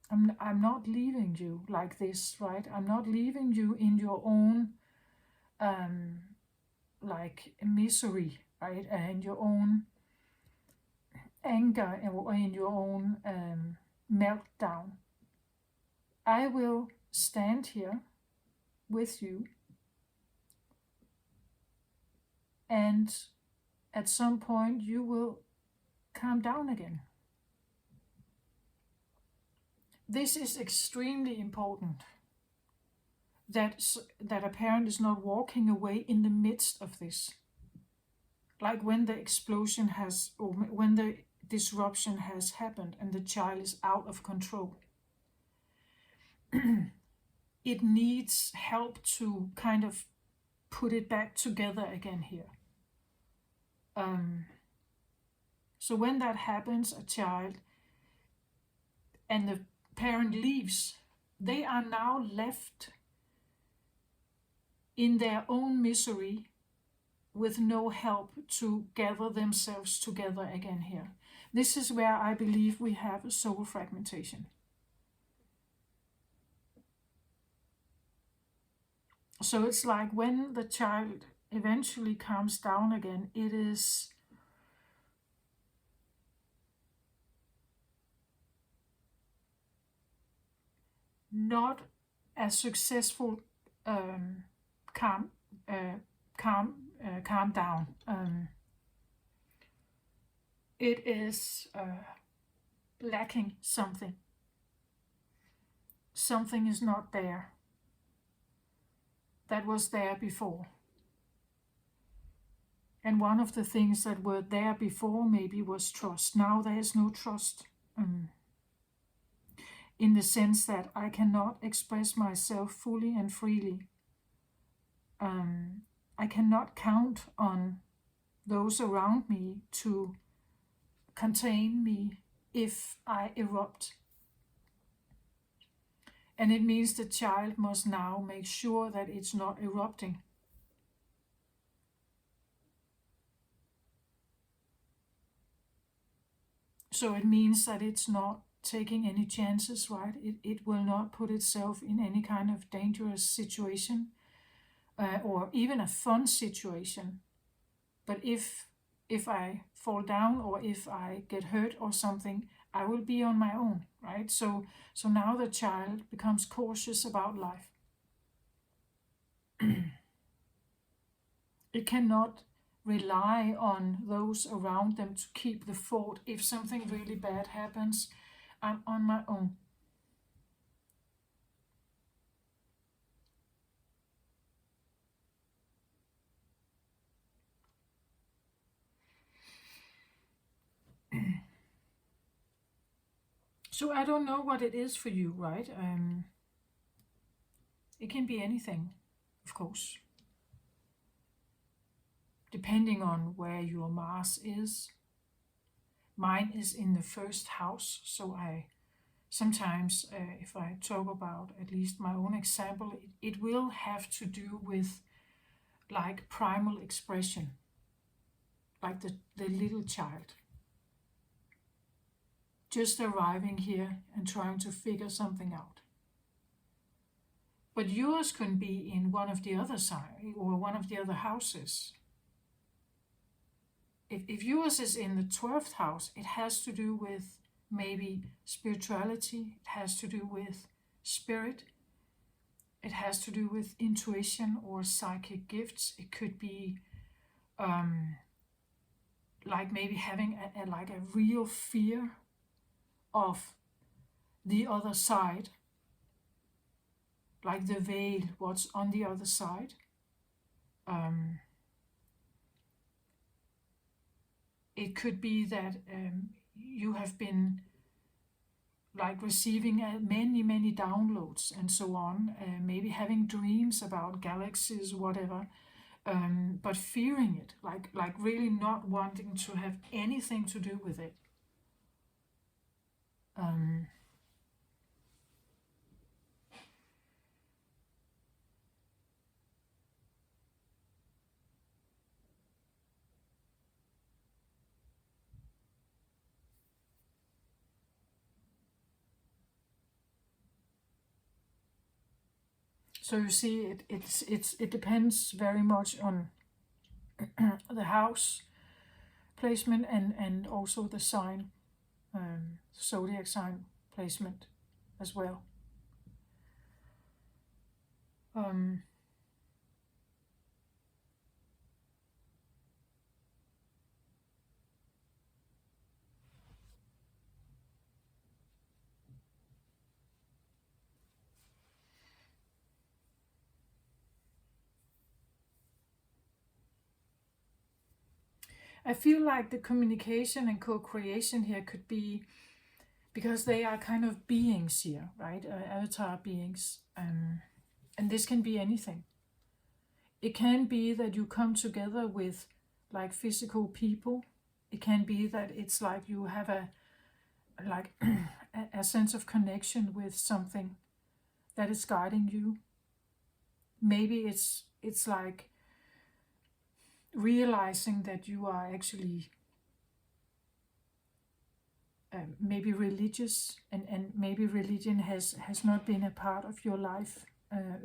I'm not leaving you like this, right? I'm not leaving you in your own misery, right? And your own anger, or in your own meltdown. I will stand here with you, and at some point you will calm down again. This is extremely important, that a parent is not walking away in the midst of this. Like when the explosion has, or when the disruption has happened and the child is out of control. It needs help to kind of put it back together again here. So when that happens, a child and the parent leaves, they are now left in their own misery with no help to gather themselves together again here. This is where I believe we have a soul fragmentation. So it's like when the child eventually calms down again, it is not a successful calm down. It is lacking something. Something is not there that was there before. And one of the things that were there before maybe was trust. Now there is no trust. In the sense that I cannot express myself fully and freely. I cannot count on those around me to contain me if I erupt. And it means the child must now make sure that it's not erupting. So it means that it's not taking any chances, right? It will not put itself in any kind of dangerous situation, or even a fun situation. But if I fall down, or if I get hurt or something, I will be on my own, right? So now the child becomes cautious about life. It cannot rely on those around them to keep the fort. If something really bad happens, I'm on my own. So I don't know what it is for you, right? It can be anything, of course, depending on where your Mars is. Mine is in the first house, so I sometimes, if I talk about at least my own example, it will have to do with like primal expression, like the little child just arriving here and trying to figure something out. But yours can be in one of the other side, or one of the other houses. if yours is in the 12th house, it has to do with maybe spirituality, it has to do with spirit, it has to do with intuition or psychic gifts. It could be like maybe having like a real fear of the other side, like the veil, what's on the other side. It could be that you have been like receiving many downloads and so on, maybe having dreams about galaxies, whatever, but fearing it, like really not wanting to have anything to do with it. So you see, it depends very much on the house placement and also the sign, zodiac sign placement as well. I feel like the communication and co-creation here could be, because they are kind of beings here, right? Avatar beings. And this can be anything. It can be that you come together with like physical people. It can be that it's like you have a like a sense of connection with something that is guiding you. Maybe it's like realizing that you are actually maybe religious, and maybe religion has not been a part of your life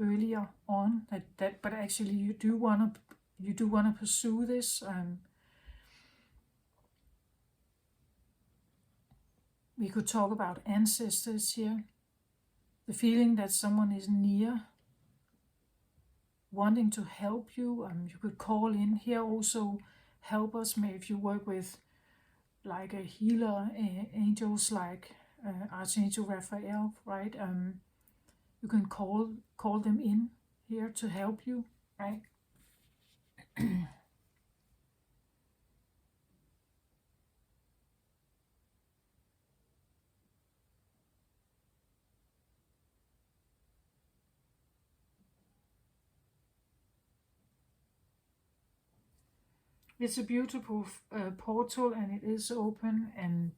earlier on, that but actually you do want to pursue this. We could talk about ancestors here, the feeling that someone is near, wanting to help you. You could call in here also, help us. Maybe if you work with like a healer, angels like Archangel Raphael, right? You can call them in here to help you, right? It's a beautiful portal, and it is open, and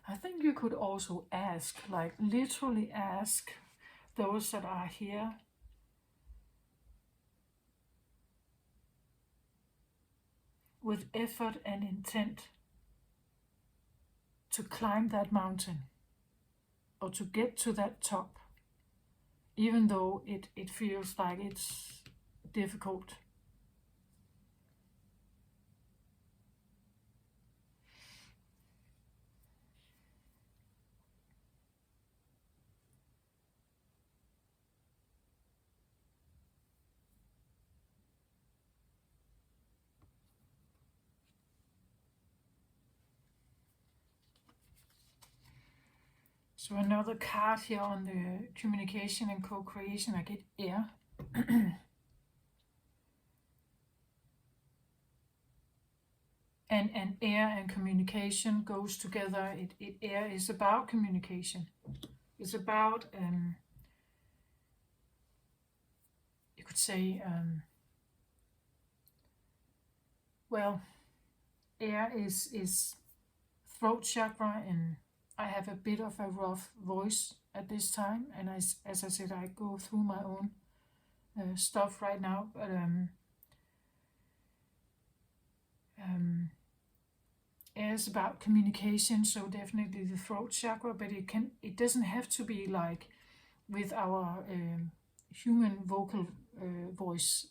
I think you could also ask, like literally ask those that are here, with effort and intent, to climb that mountain or to get to that top, even though it feels like it's difficult. So another card here on the communication and co-creation, I get air. and air and communication goes together. Air is about communication. It's about, you could say, well, air is throat chakra, and I have a bit of a rough voice at this time, and as I said, I go through my own stuff right now, but air is about communication, so definitely the throat chakra, but it doesn't have to be like with our human vocal voice.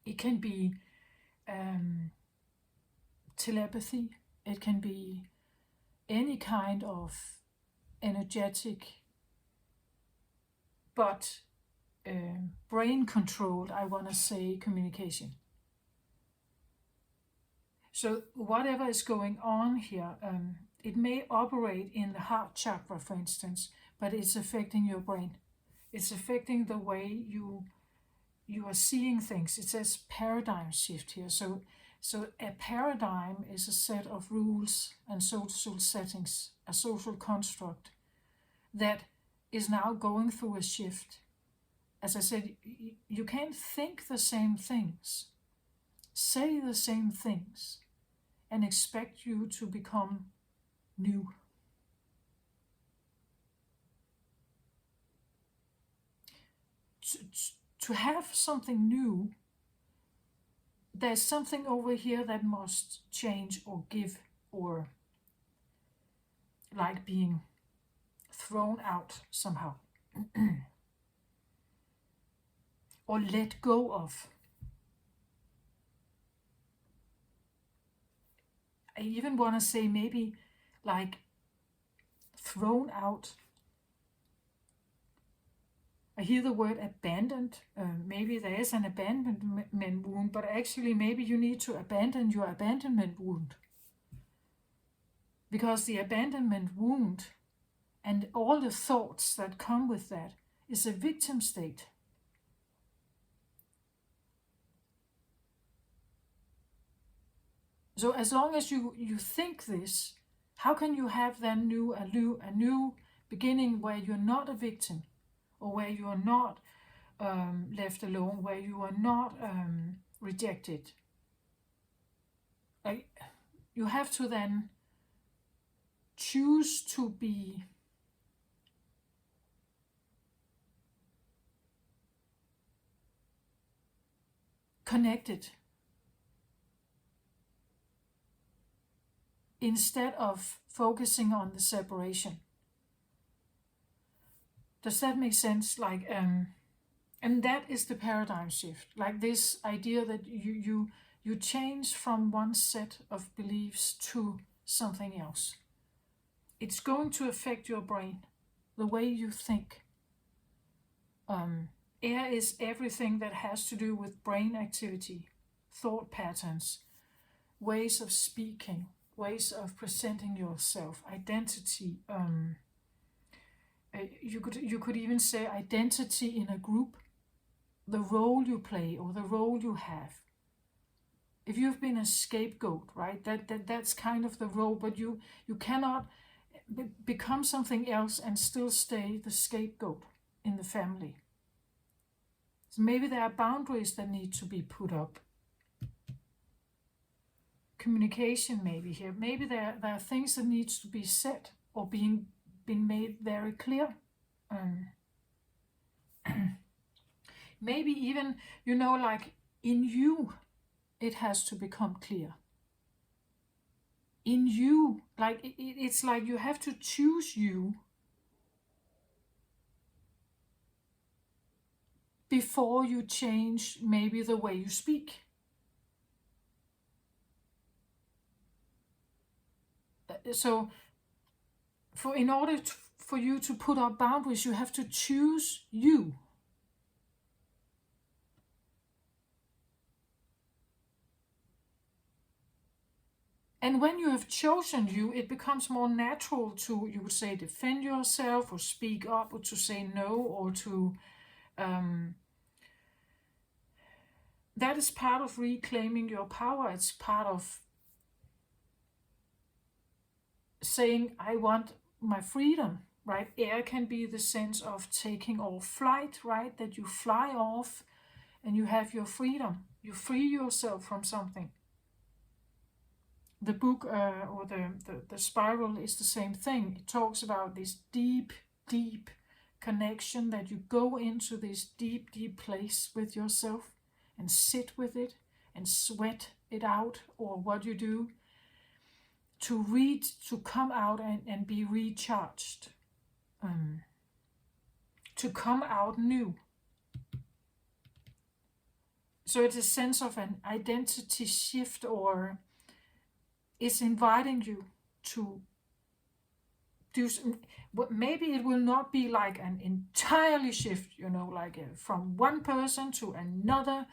It can be telepathy, it can be any kind of energetic but brain controlled, I want to say, communication. So whatever is going on here, it may operate in the heart chakra, for instance, but it's affecting your brain. It's affecting the way you are seeing things. It says paradigm shift here. So a paradigm is a set of rules and social settings, a social construct that is now going through a shift. As I said, you can't think the same things, say the same things, and expect you to become new. To have something new, there's something over here that must change or give, or like being thrown out somehow. Or let go of. I even want to say maybe like thrown out. I hear the word abandoned. Maybe there is an abandonment wound, but actually maybe you need to abandon your abandonment wound. Because the abandonment wound and all the thoughts that come with that is a victim state. So as long as you think this, how can you have then a new beginning where you're not a victim, or where you are not left alone, where you are not rejected? You have to then choose to be connected instead of focusing on the separation. Does that make sense? Like, and that is the paradigm shift. Like this idea that you change from one set of beliefs to something else. It's going to affect your brain, the way you think. Air is everything that has to do with brain activity, thought patterns, ways of speaking, ways of presenting yourself, identity. You could even say identity in a group, the role you play or the role you have. If you've been a scapegoat, right, that's kind of the role, but you cannot become something else and still stay the scapegoat in the family. So maybe there are boundaries that need to be put up. Communication maybe here. Maybe there are things that needs to be said or been made very clear. Maybe even, like in you, it has to become clear. In you, like it's like you have to choose you before you change maybe the way you speak. So in order for you to put up boundaries, you have to choose you. And when you have chosen you, it becomes more natural to, you would say, defend yourself or speak up or to say no or to... that is part of reclaiming your power. It's part of saying, I want my freedom, right? Air can be the sense of taking off flight, right? That you fly off and you have your freedom. You free yourself from something. The book or the spiral is the same thing. It talks about this deep, deep connection, that you go into this deep, deep place with yourself and sit with it and sweat it out, or what you do to come out and be recharged. to come out new. So it's a sense of an identity shift, or it's inviting you to do some, maybe it will not be like an entirely shift, like from one person to another.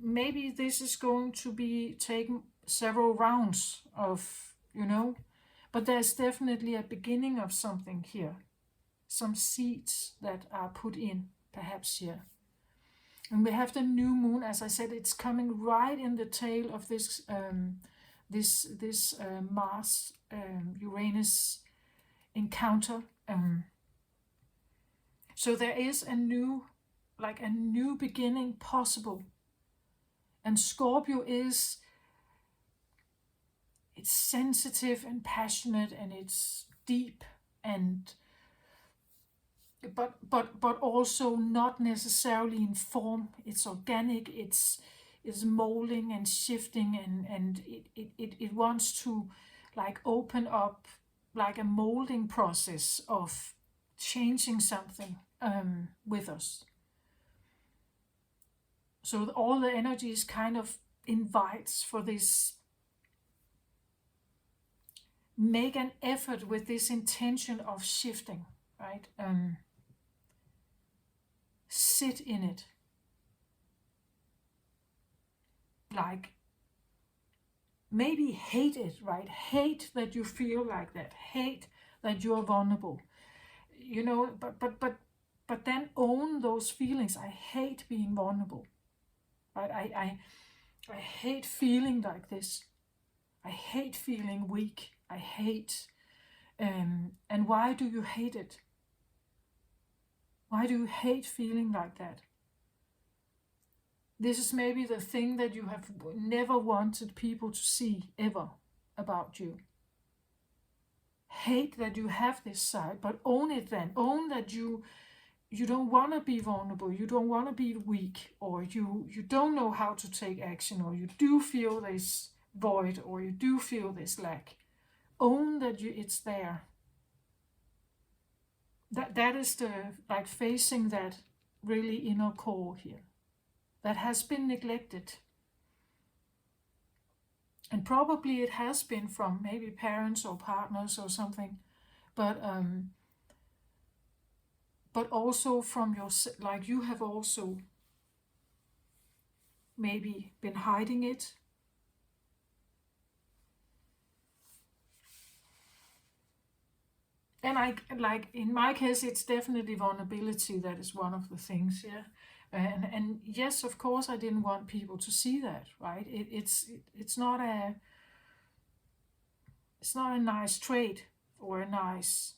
Maybe this is going to be taking several rounds of, but there's definitely a beginning of something here. Some seeds that are put in, perhaps here. And we have the new moon, as I said, it's coming right in the tail of this Mars Uranus encounter. So there is a new beginning possible. And Scorpio it's sensitive and passionate, and it's deep, and but also not necessarily in form. It's organic, it's molding and shifting, and it wants to like open up, like a molding process of changing something with us. So all the energies kind of invites for this, make an effort with this intention of shifting, right? Sit in it. Like, maybe hate it, right? Hate that you feel like that. Hate that you're vulnerable. But then own those feelings. I hate being vulnerable. Right? I hate feeling like this. I hate feeling weak. I hate. And why do you hate it? Why do you hate feeling like that? This is maybe the thing that you have never wanted people to see ever about you. Hate that you have this side, but own it then. Own that you don't want to be vulnerable, you don't want to be weak, or you don't know how to take action, or you do feel this void, or you do feel this lack. Own that it's there. That is the like facing that really inner core here that has been neglected. And probably it has been from maybe parents or partners or something, but also from your, like you have also maybe been hiding it. And like in my case, it's definitely vulnerability that is one of the things, yeah. And yes, of course, I didn't want people to see that, right? It's not a nice trait or a nice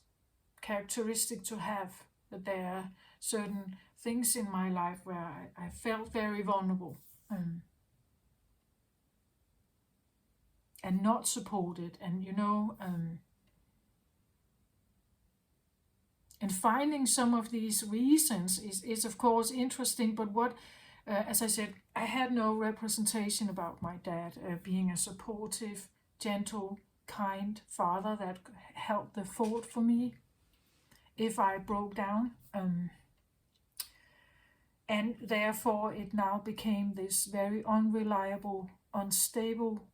characteristic to have, that there are certain things in my life where I felt very vulnerable and not supported, and and finding some of these reasons is of course interesting, but what, as I said, I had no representation about my dad being a supportive, gentle, kind father that held the fort for me if I broke down. And therefore it now became this very unreliable, unstable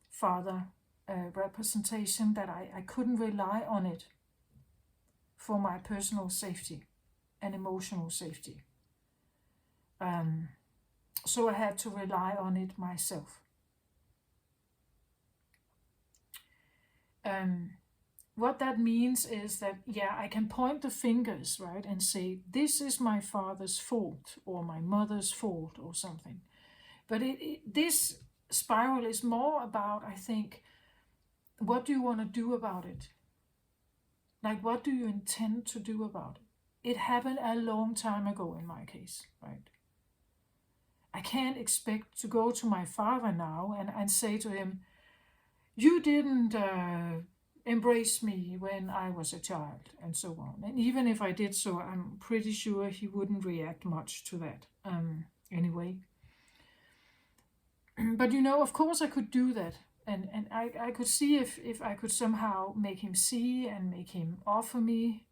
father representation, that I couldn't rely on it for my personal safety and emotional safety. So I had to rely on it myself. What that means is that, yeah, I can point the fingers, right, and say, this is my father's fault or my mother's fault or something. But this spiral is more about, I think, what do you want to do about it? Like, what do you intend to do about it? It happened a long time ago in my case, right? I can't expect to go to my father now and say to him, you didn't embrace me when I was a child, and so on. And even if I did so, I'm pretty sure he wouldn't react much to that anyway. But of course I could do that. And I could see if I could somehow make him see and make him offer me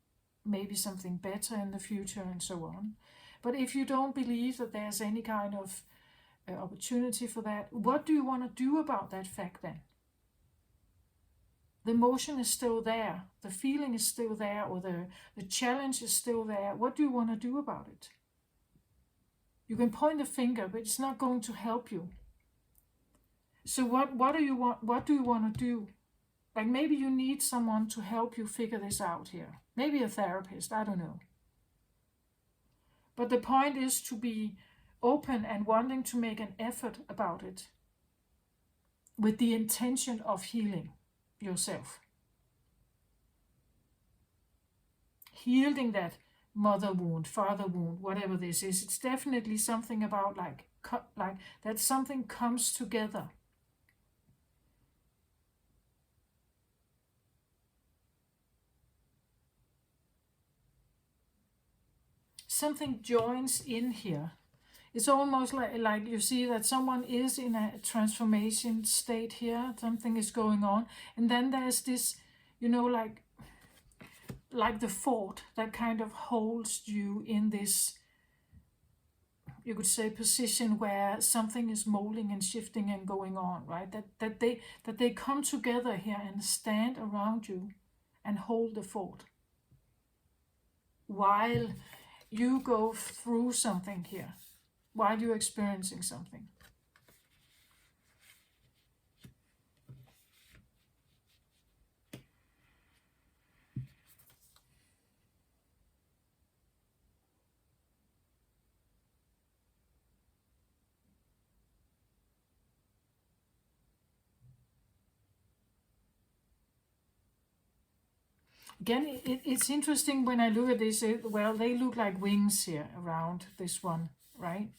maybe something better in the future and so on. But if you don't believe that there's any kind of opportunity for that, what do you want to do about that fact then? The emotion is still there, the feeling is still there, or the challenge is still there. What do you want to do about it? You can point a finger, but it's not going to help you. So what do you want? What do you want to do? Like maybe you need someone to help you figure this out here. Maybe a therapist, I don't know. But the point is to be open and wanting to make an effort about it with the intention of healing yourself. Healing that mother wound, father wound, whatever this is. It's definitely something about like that something comes together. Something joins in here. It's almost like you see that someone is in a transformation state here. Something is going on. And then there's this, like the fort that kind of holds you in this, you could say, position where something is molding and shifting and going on, right? That they come together here and stand around you and hold the fort while you go through something here, while you're experiencing something. Again, it's interesting when I look at this, well, they look like wings here around this one, right?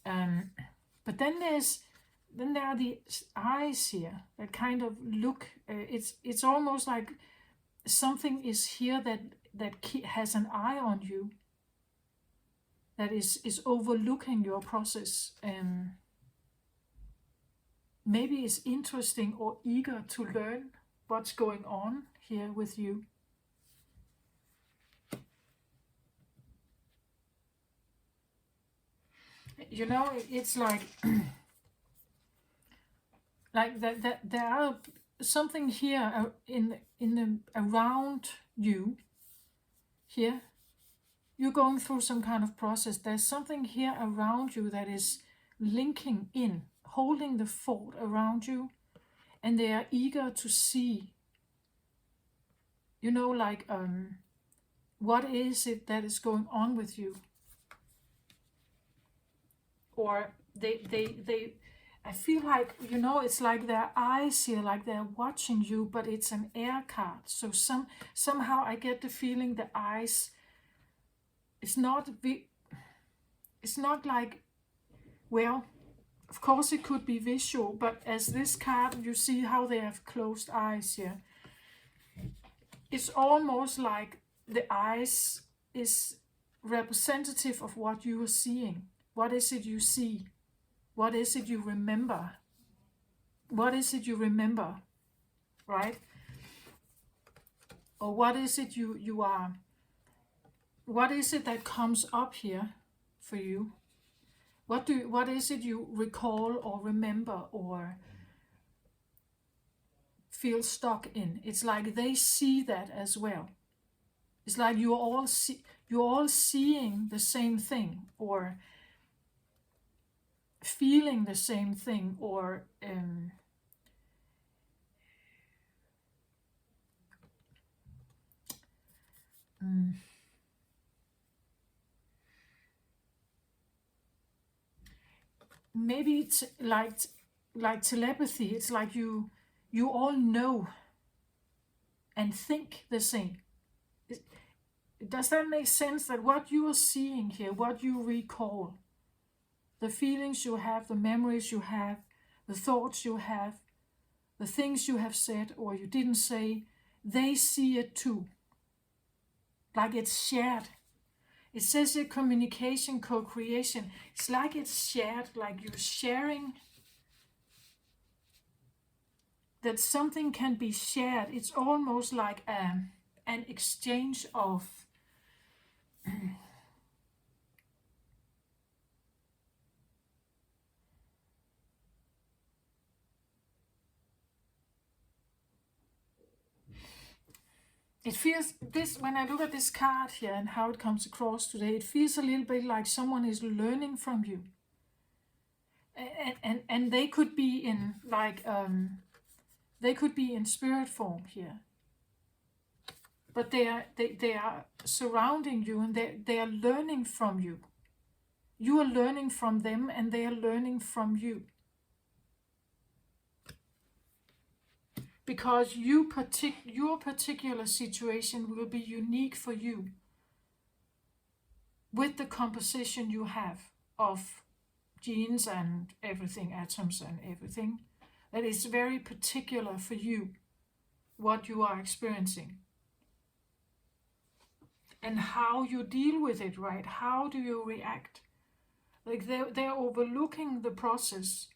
But then there are the eyes here that kind of look, it's almost like something is here that has an eye on you, that is overlooking your process, maybe is interesting or eager to learn what's going on here with you. It's like like that there are something here around you here. You're going through some kind of process. There's something here around you that is linking in, holding the fort around you, and they are eager to see, what is it that is going on with you? Or they I feel like, it's like their eyes here, like they're watching you, but it's an air card. So somehow I get the feeling the eyes, it's not like, well, of course it could be visual, but as this card, you see how they have closed eyes here. It's almost like the eyes is representative of what you are seeing. What is it you see? What is it you remember? What is it you remember, right? Or what is it you are? What is it that comes up here for you? What is it you recall or remember or feel stuck in? It's like they see that as well. It's like you're all seeing the same thing, or feeling the same thing, or maybe it's like telepathy. It's like you all know and think the same. Does that make sense? That what you are seeing here, what you recall, the feelings you have, the memories you have, the thoughts you have, the things you have said or you didn't say, they see it too. Like it's shared. It says here communication, co-creation. It's like it's shared, like you're sharing, that something can be shared. It's almost like an exchange of it feels this, when I look at this card here and how it comes across today, it feels a little bit like someone is learning from you. And they could be in like they could be in spirit form here. But they are surrounding you, and they are learning from you. You are learning from them, and they are learning from you. Because your particular situation will be unique for you with the composition you have of genes and everything, atoms and everything. That is very particular for you, what you are experiencing. And how you deal with it, right? How do you react? Like they're overlooking the process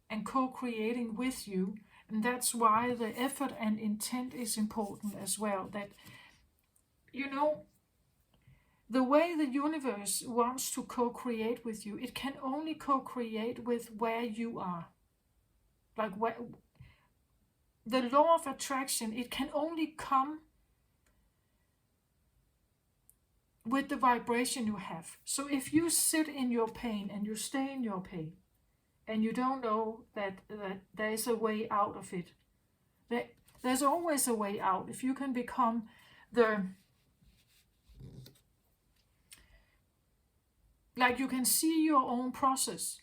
and co-creating with you. And that's why the effort and intent is important as well. That, you know, the way the universe wants to co-create with you, it can only co-create with where you are. Like the law of attraction, it can only come with the vibration you have. So if you sit in your pain and you stay in your pain, and you don't know that there's a way out of it, there's always a way out. If you can become like you can see your own process.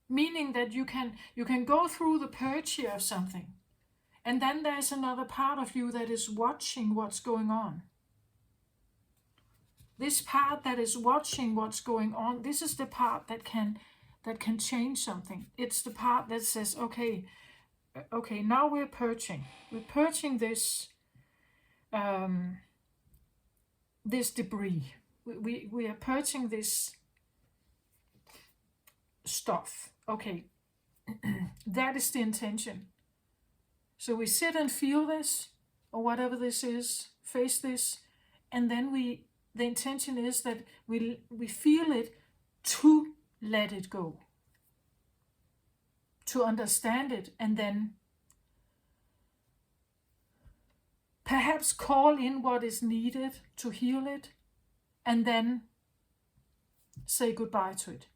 Meaning that you can go through the purge here of something. And then there's another part of you that is watching what's going on. This part that is watching what's going on, this is the part that can change something. It's the part that says, okay, now we're purging. We're purging this this debris. We are purging this stuff. Okay, that is the intention. So we sit and feel this, or whatever this is, face this, and then the intention is that we feel it to let it go, to understand it, and then perhaps call in what is needed to heal it, and then say goodbye to it.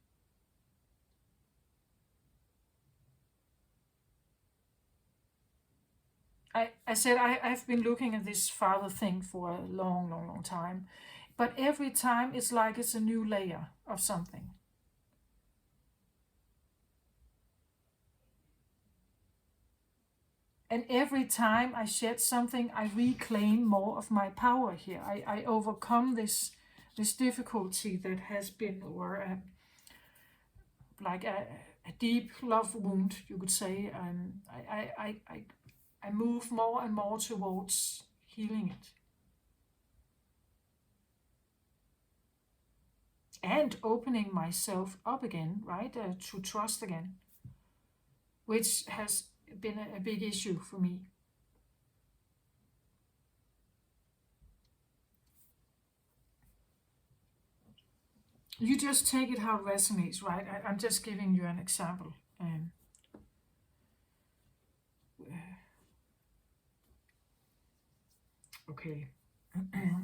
I said I've been looking at this father thing for a long time. But every time it's like it's a new layer of something. And every time I shed something, I reclaim more of my power here. I overcome this difficulty that has been, or like a deep love wound, you could say. I move more and more towards healing it. And opening myself up again, right, to trust again, which has been a big issue for me. You just take it how it resonates, right? I'm just giving you an example. Okay,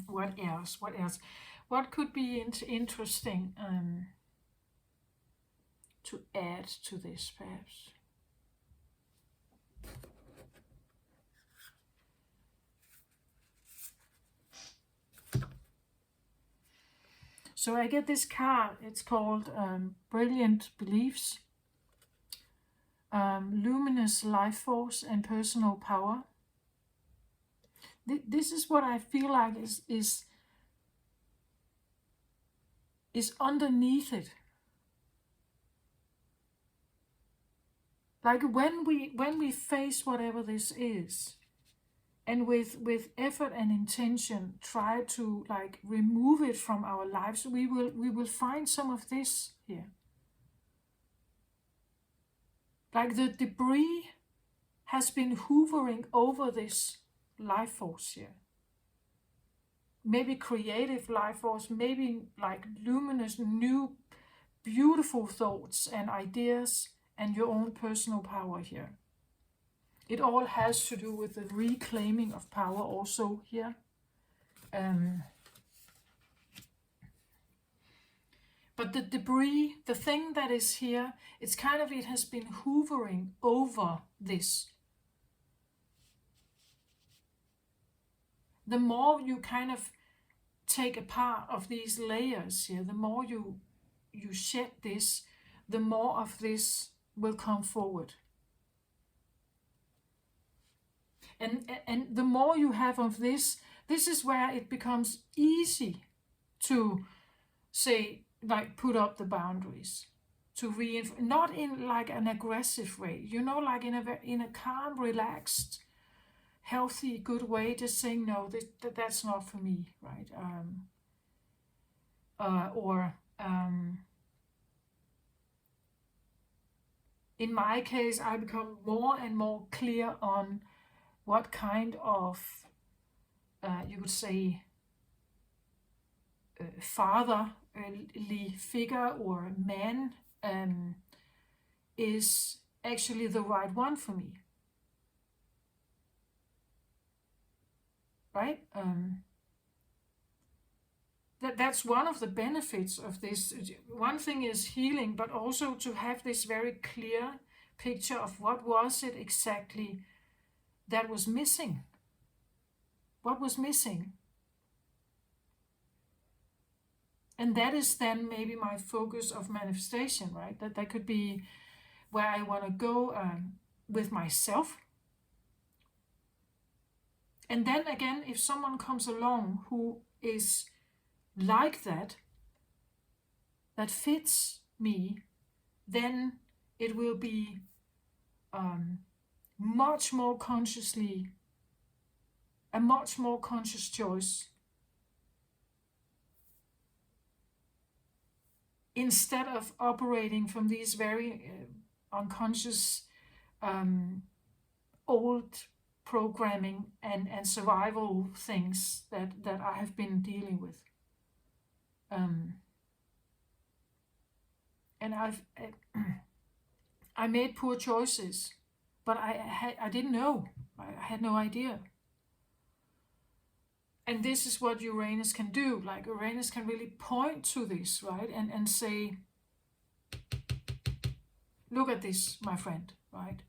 what else? What could be interesting to add to this, perhaps? So I get this card. It's called Brilliant Beliefs, Luminous Life Force, and Personal Power. This is what I feel like is underneath it. Like when we face whatever this is, and with effort and intention try to like remove it from our lives, we will find some of this here. like the debris has been hovering over this life force here. Maybe creative life force, maybe like luminous, new, beautiful thoughts and ideas and your own personal power here. It all has to do with the reclaiming of power also here. But the debris, the thing that is here, it has been hovering over this. The more you kind of take a part of these layers here, the more you shed this, the more of this will come forward. And the more you have of this is where it becomes easy to say, like, put up the boundaries, to not in like an aggressive way, like in a calm, relaxed, healthy, good way, just saying, no, that's not for me, right? In my case, I become more and more clear on what kind of, you could say, fatherly figure or man is actually the right one for me. Right? That's one of the benefits of this. One thing is healing, but also to have this very clear picture of what was it exactly that was missing. What was missing? And that is then maybe my focus of manifestation, right? That could be where I want to go with myself. And then again, if someone comes along who is like that fits me, then it will be much more consciously, a much more conscious choice. Instead of operating from these very unconscious old programming and survival things that I have been dealing with. And I made poor choices, but I didn't know. I had no idea. And this is what Uranus can do. Like, Uranus can really point to this, right? And say, look at this, my friend, right?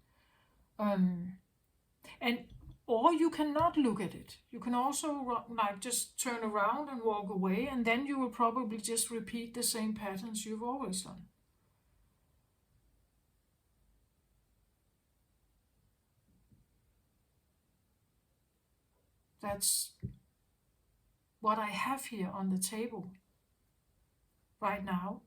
Or you cannot look at it. You can also like just turn around and walk away, and then you will probably just repeat the same patterns you've always done. That's what I have here on the table right now.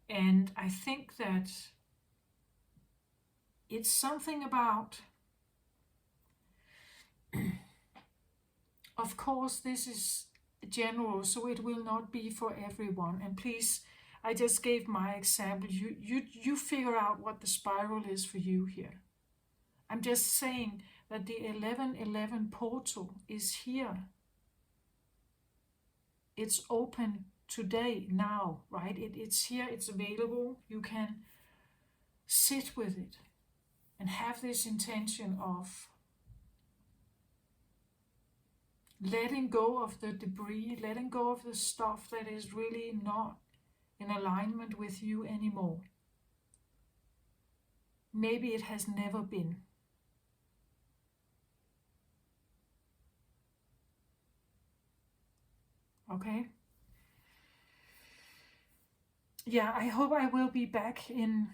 And I think that it's something about, of course, this is general, so it will not be for everyone. And please, I just gave my example. You figure out what the spiral is for you here. I'm just saying that the 1111 portal is here. It's open today, now, right? It's here, it's available. You can sit with it and have this intention of letting go of the debris, letting go of the stuff that is really not in alignment with you anymore. Maybe it has never been. Okay? Yeah, I hope I will be back in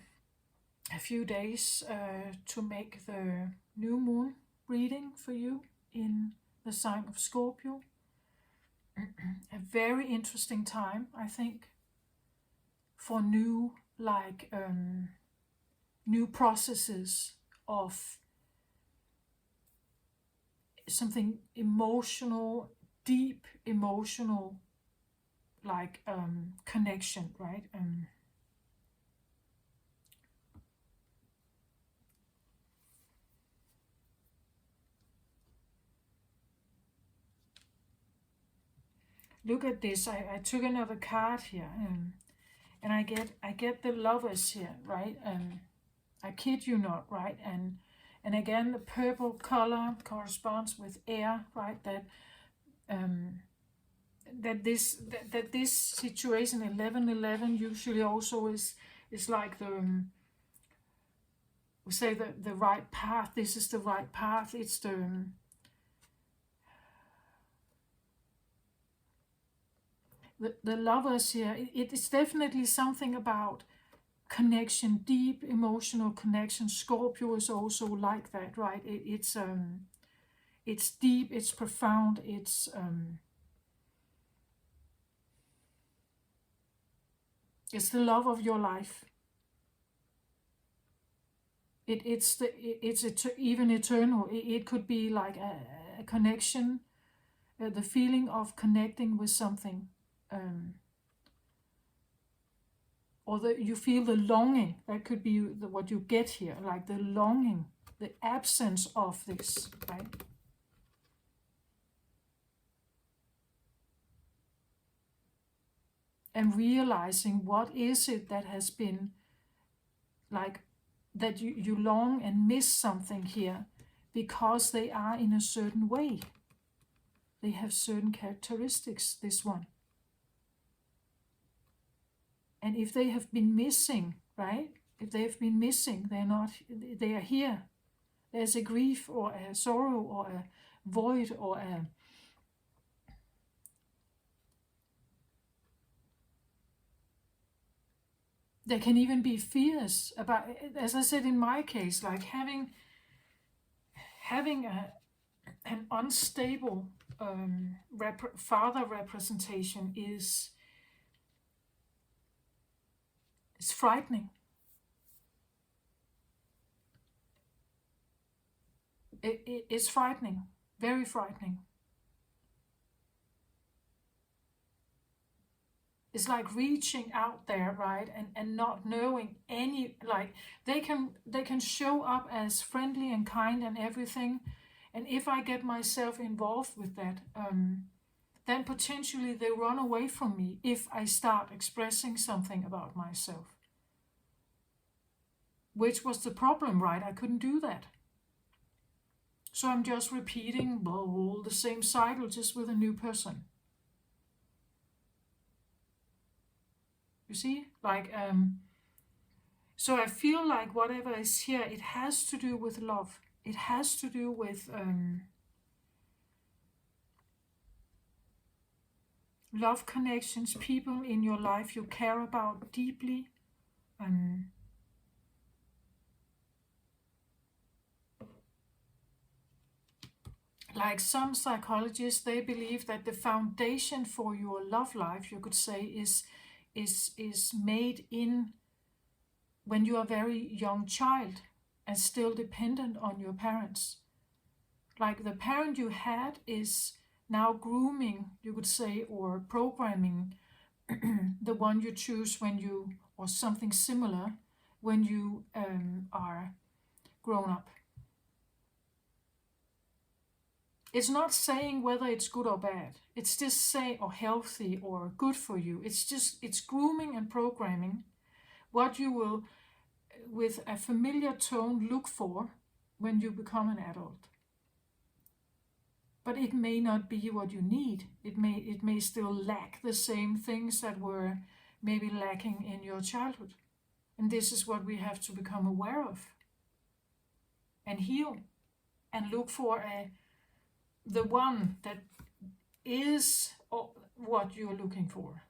a few days to make the new moon reading for you in the sign of Scorpio. A very interesting time, I think, for new processes of something emotional, deep emotional like connection, right? Look at this. I took another card here, and I get the lovers here, right? I kid you not, right? And again, the purple color corresponds with air, right? Um, that this situation 1111 usually also is like the we say the right path. This is the right path. It's the lovers here. It is definitely something about connection, deep emotional connection. Scorpio is also like that, right? It's deep, it's profound, it's the love of your life. It's even eternal. It could be like a connection, the feeling of connecting with something, or you feel the longing. That could be what you get here, like the longing, the absence of this, right? And realizing what is it that has been like that you long and miss something here because they are in a certain way. They have certain characteristics, this one. And if they have been missing, right? If they have been missing, they are here. There's a grief or a sorrow or a void or a there can even be fears about, as I said in my case, like having an unstable father representation is frightening. It's frightening, very frightening. It's like reaching out there, right, and not knowing any, like they can show up as friendly and kind and everything, and if I get myself involved with that, then potentially they run away from me if I start expressing something about myself. Which was the problem, right? I couldn't do that. So I'm just repeating the same cycle, just with a new person. You see? Like, so I feel like whatever is here, it has to do with love. It has to do with love connections, people in your life you care about deeply. Um, like some psychologists, they believe that the foundation for your love life, you could say, is made in when you are a very young child and still dependent on your parents. Like the parent you had is now grooming, you could say, or programming the one you choose when you, or something similar, when you are grown up. It's not saying whether it's good or bad. It's just saying, or healthy or good for you. It's grooming and programming what you will, with a familiar tone, look for when you become an adult. But it may not be what you need. It may still lack the same things that were maybe lacking in your childhood. And this is what we have to become aware of and heal and look for the one that is what you're looking for.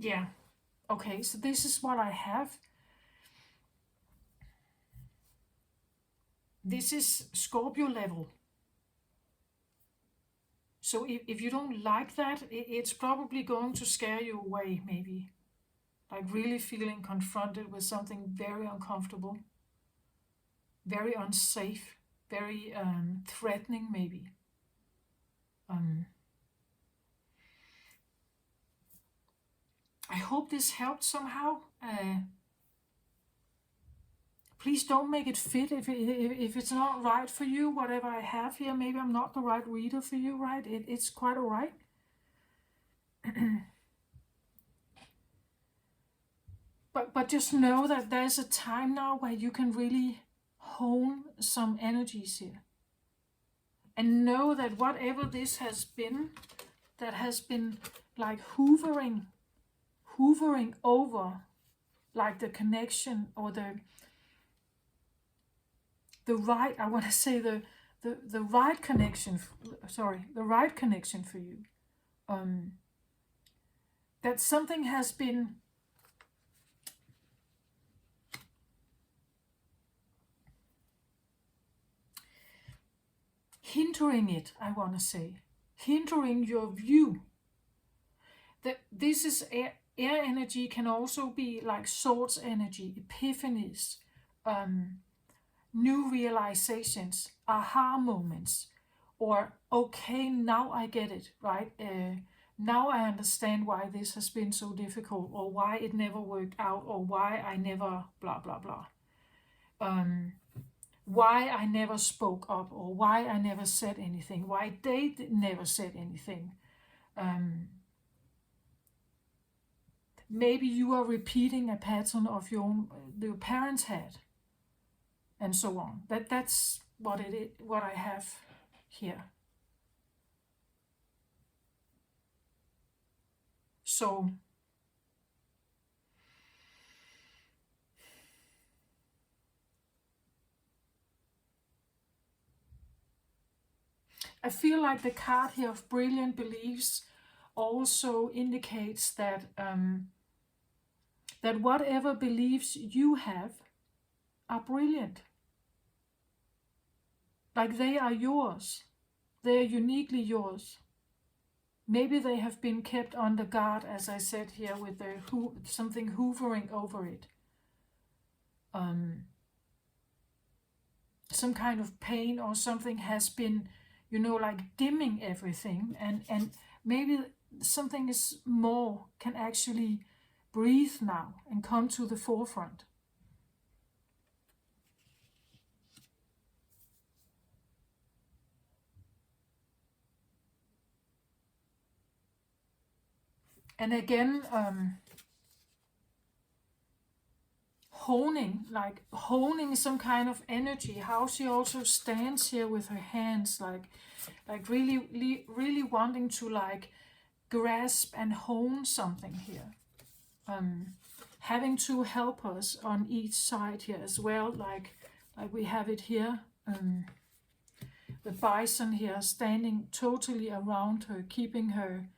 Yeah. Okay, so this is what I have. This is Scorpio level. So if you don't like that, it's probably going to scare you away, maybe. Like really feeling confronted with something very uncomfortable, very unsafe, very threatening, maybe. Um, I hope this helped somehow. Please don't make it fit if it's not right for you, whatever I have here. Maybe I'm not the right reader for you, right? It's quite all right. But just know that there's a time now where you can really hone some energies here. And know that whatever this has been, that has been like hoovering over, like the connection or the right, I want to say the right connection, the right connection for you. That something has been hindering it, I want to say, hindering your view. That this is air energy, can also be like swords energy, epiphanies, new realizations, aha moments, or okay, now I get it, right? Now I understand why this has been so difficult, or why it never worked out, or why I never blah blah blah. Why I never spoke up, or why I never said anything, why they never said anything. Maybe you are repeating a pattern of your parents had, and so on. That's what it is, what I have here. So I feel like the card here of brilliant beliefs also indicates that that whatever beliefs you have are brilliant. Like they are yours. They are uniquely yours. Maybe they have been kept under guard, as I said here, with the something hoovering over it. Some kind of pain or something has been, like dimming everything, and maybe something is more can actually breathe now and come to the forefront. And again, honing some kind of energy. How she also stands here with her hands, like really wanting to like grasp and hone something here. Having two helpers on each side here as well, like we have it here. The bison here standing totally around her, keeping her,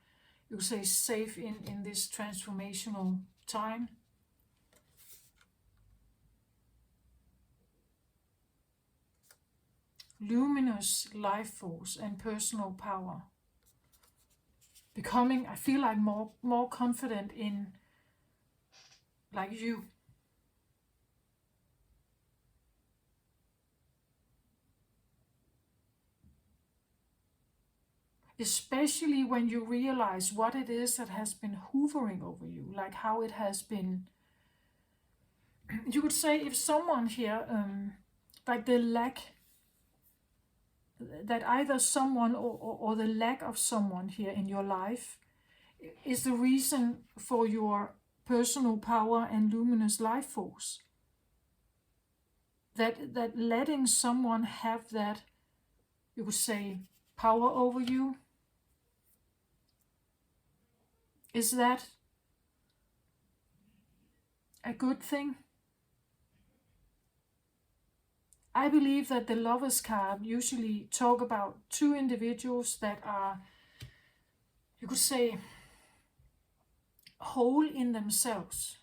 you could say, safe in this transformational time. Luminous life force and personal power. Becoming, I feel like, more confident in, like, you. Especially when you realize what it is that has been hoovering over you, like how it has been. You could say, if someone here, like the lack, that either someone or the lack of someone here in your life is the reason for your personal power and luminous life force. That letting someone have that, you could say, power over you, is that a good thing? I believe that the Lovers card usually talk about two individuals that are, you could say, whole in themselves.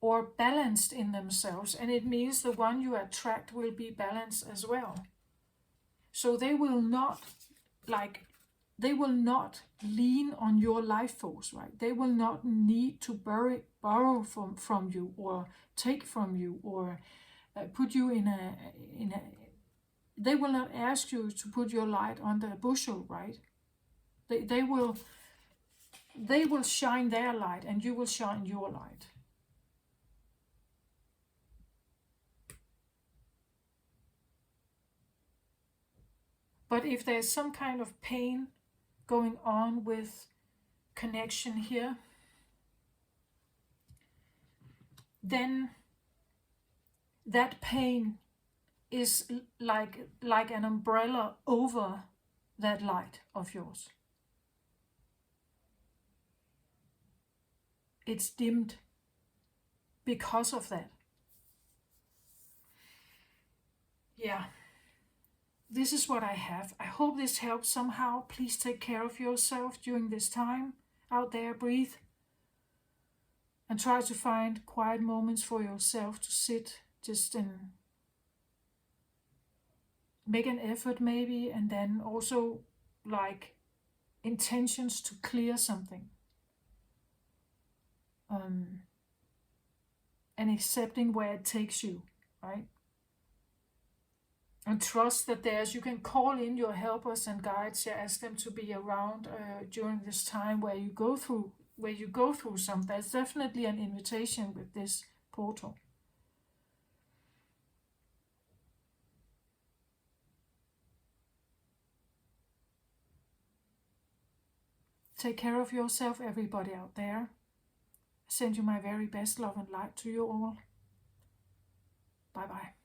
or balanced in themselves, and it means the one you attract will be balanced as well. So they will not lean on your life force, right? They will not need to borrow from you or take from you or put you in a they will not ask you to put your light under a bushel, right? They will shine their light and you will shine your light. But if there's some kind of pain going on with connection here, then that pain is like an umbrella over that light of yours. It's dimmed because of that. Yeah. This is what I have. I hope this helps somehow. Please take care of yourself during this time. Out there, breathe. And try to find quiet moments for yourself to sit just and make an effort maybe, and then also like intentions to clear something. And accepting where it takes you, right? And trust that you can call in your helpers and guides, ask them to be around during this time where you go through something. There's definitely an invitation with this portal. Take care of yourself, everybody out there. I send you my very best love and light to you all. Bye bye.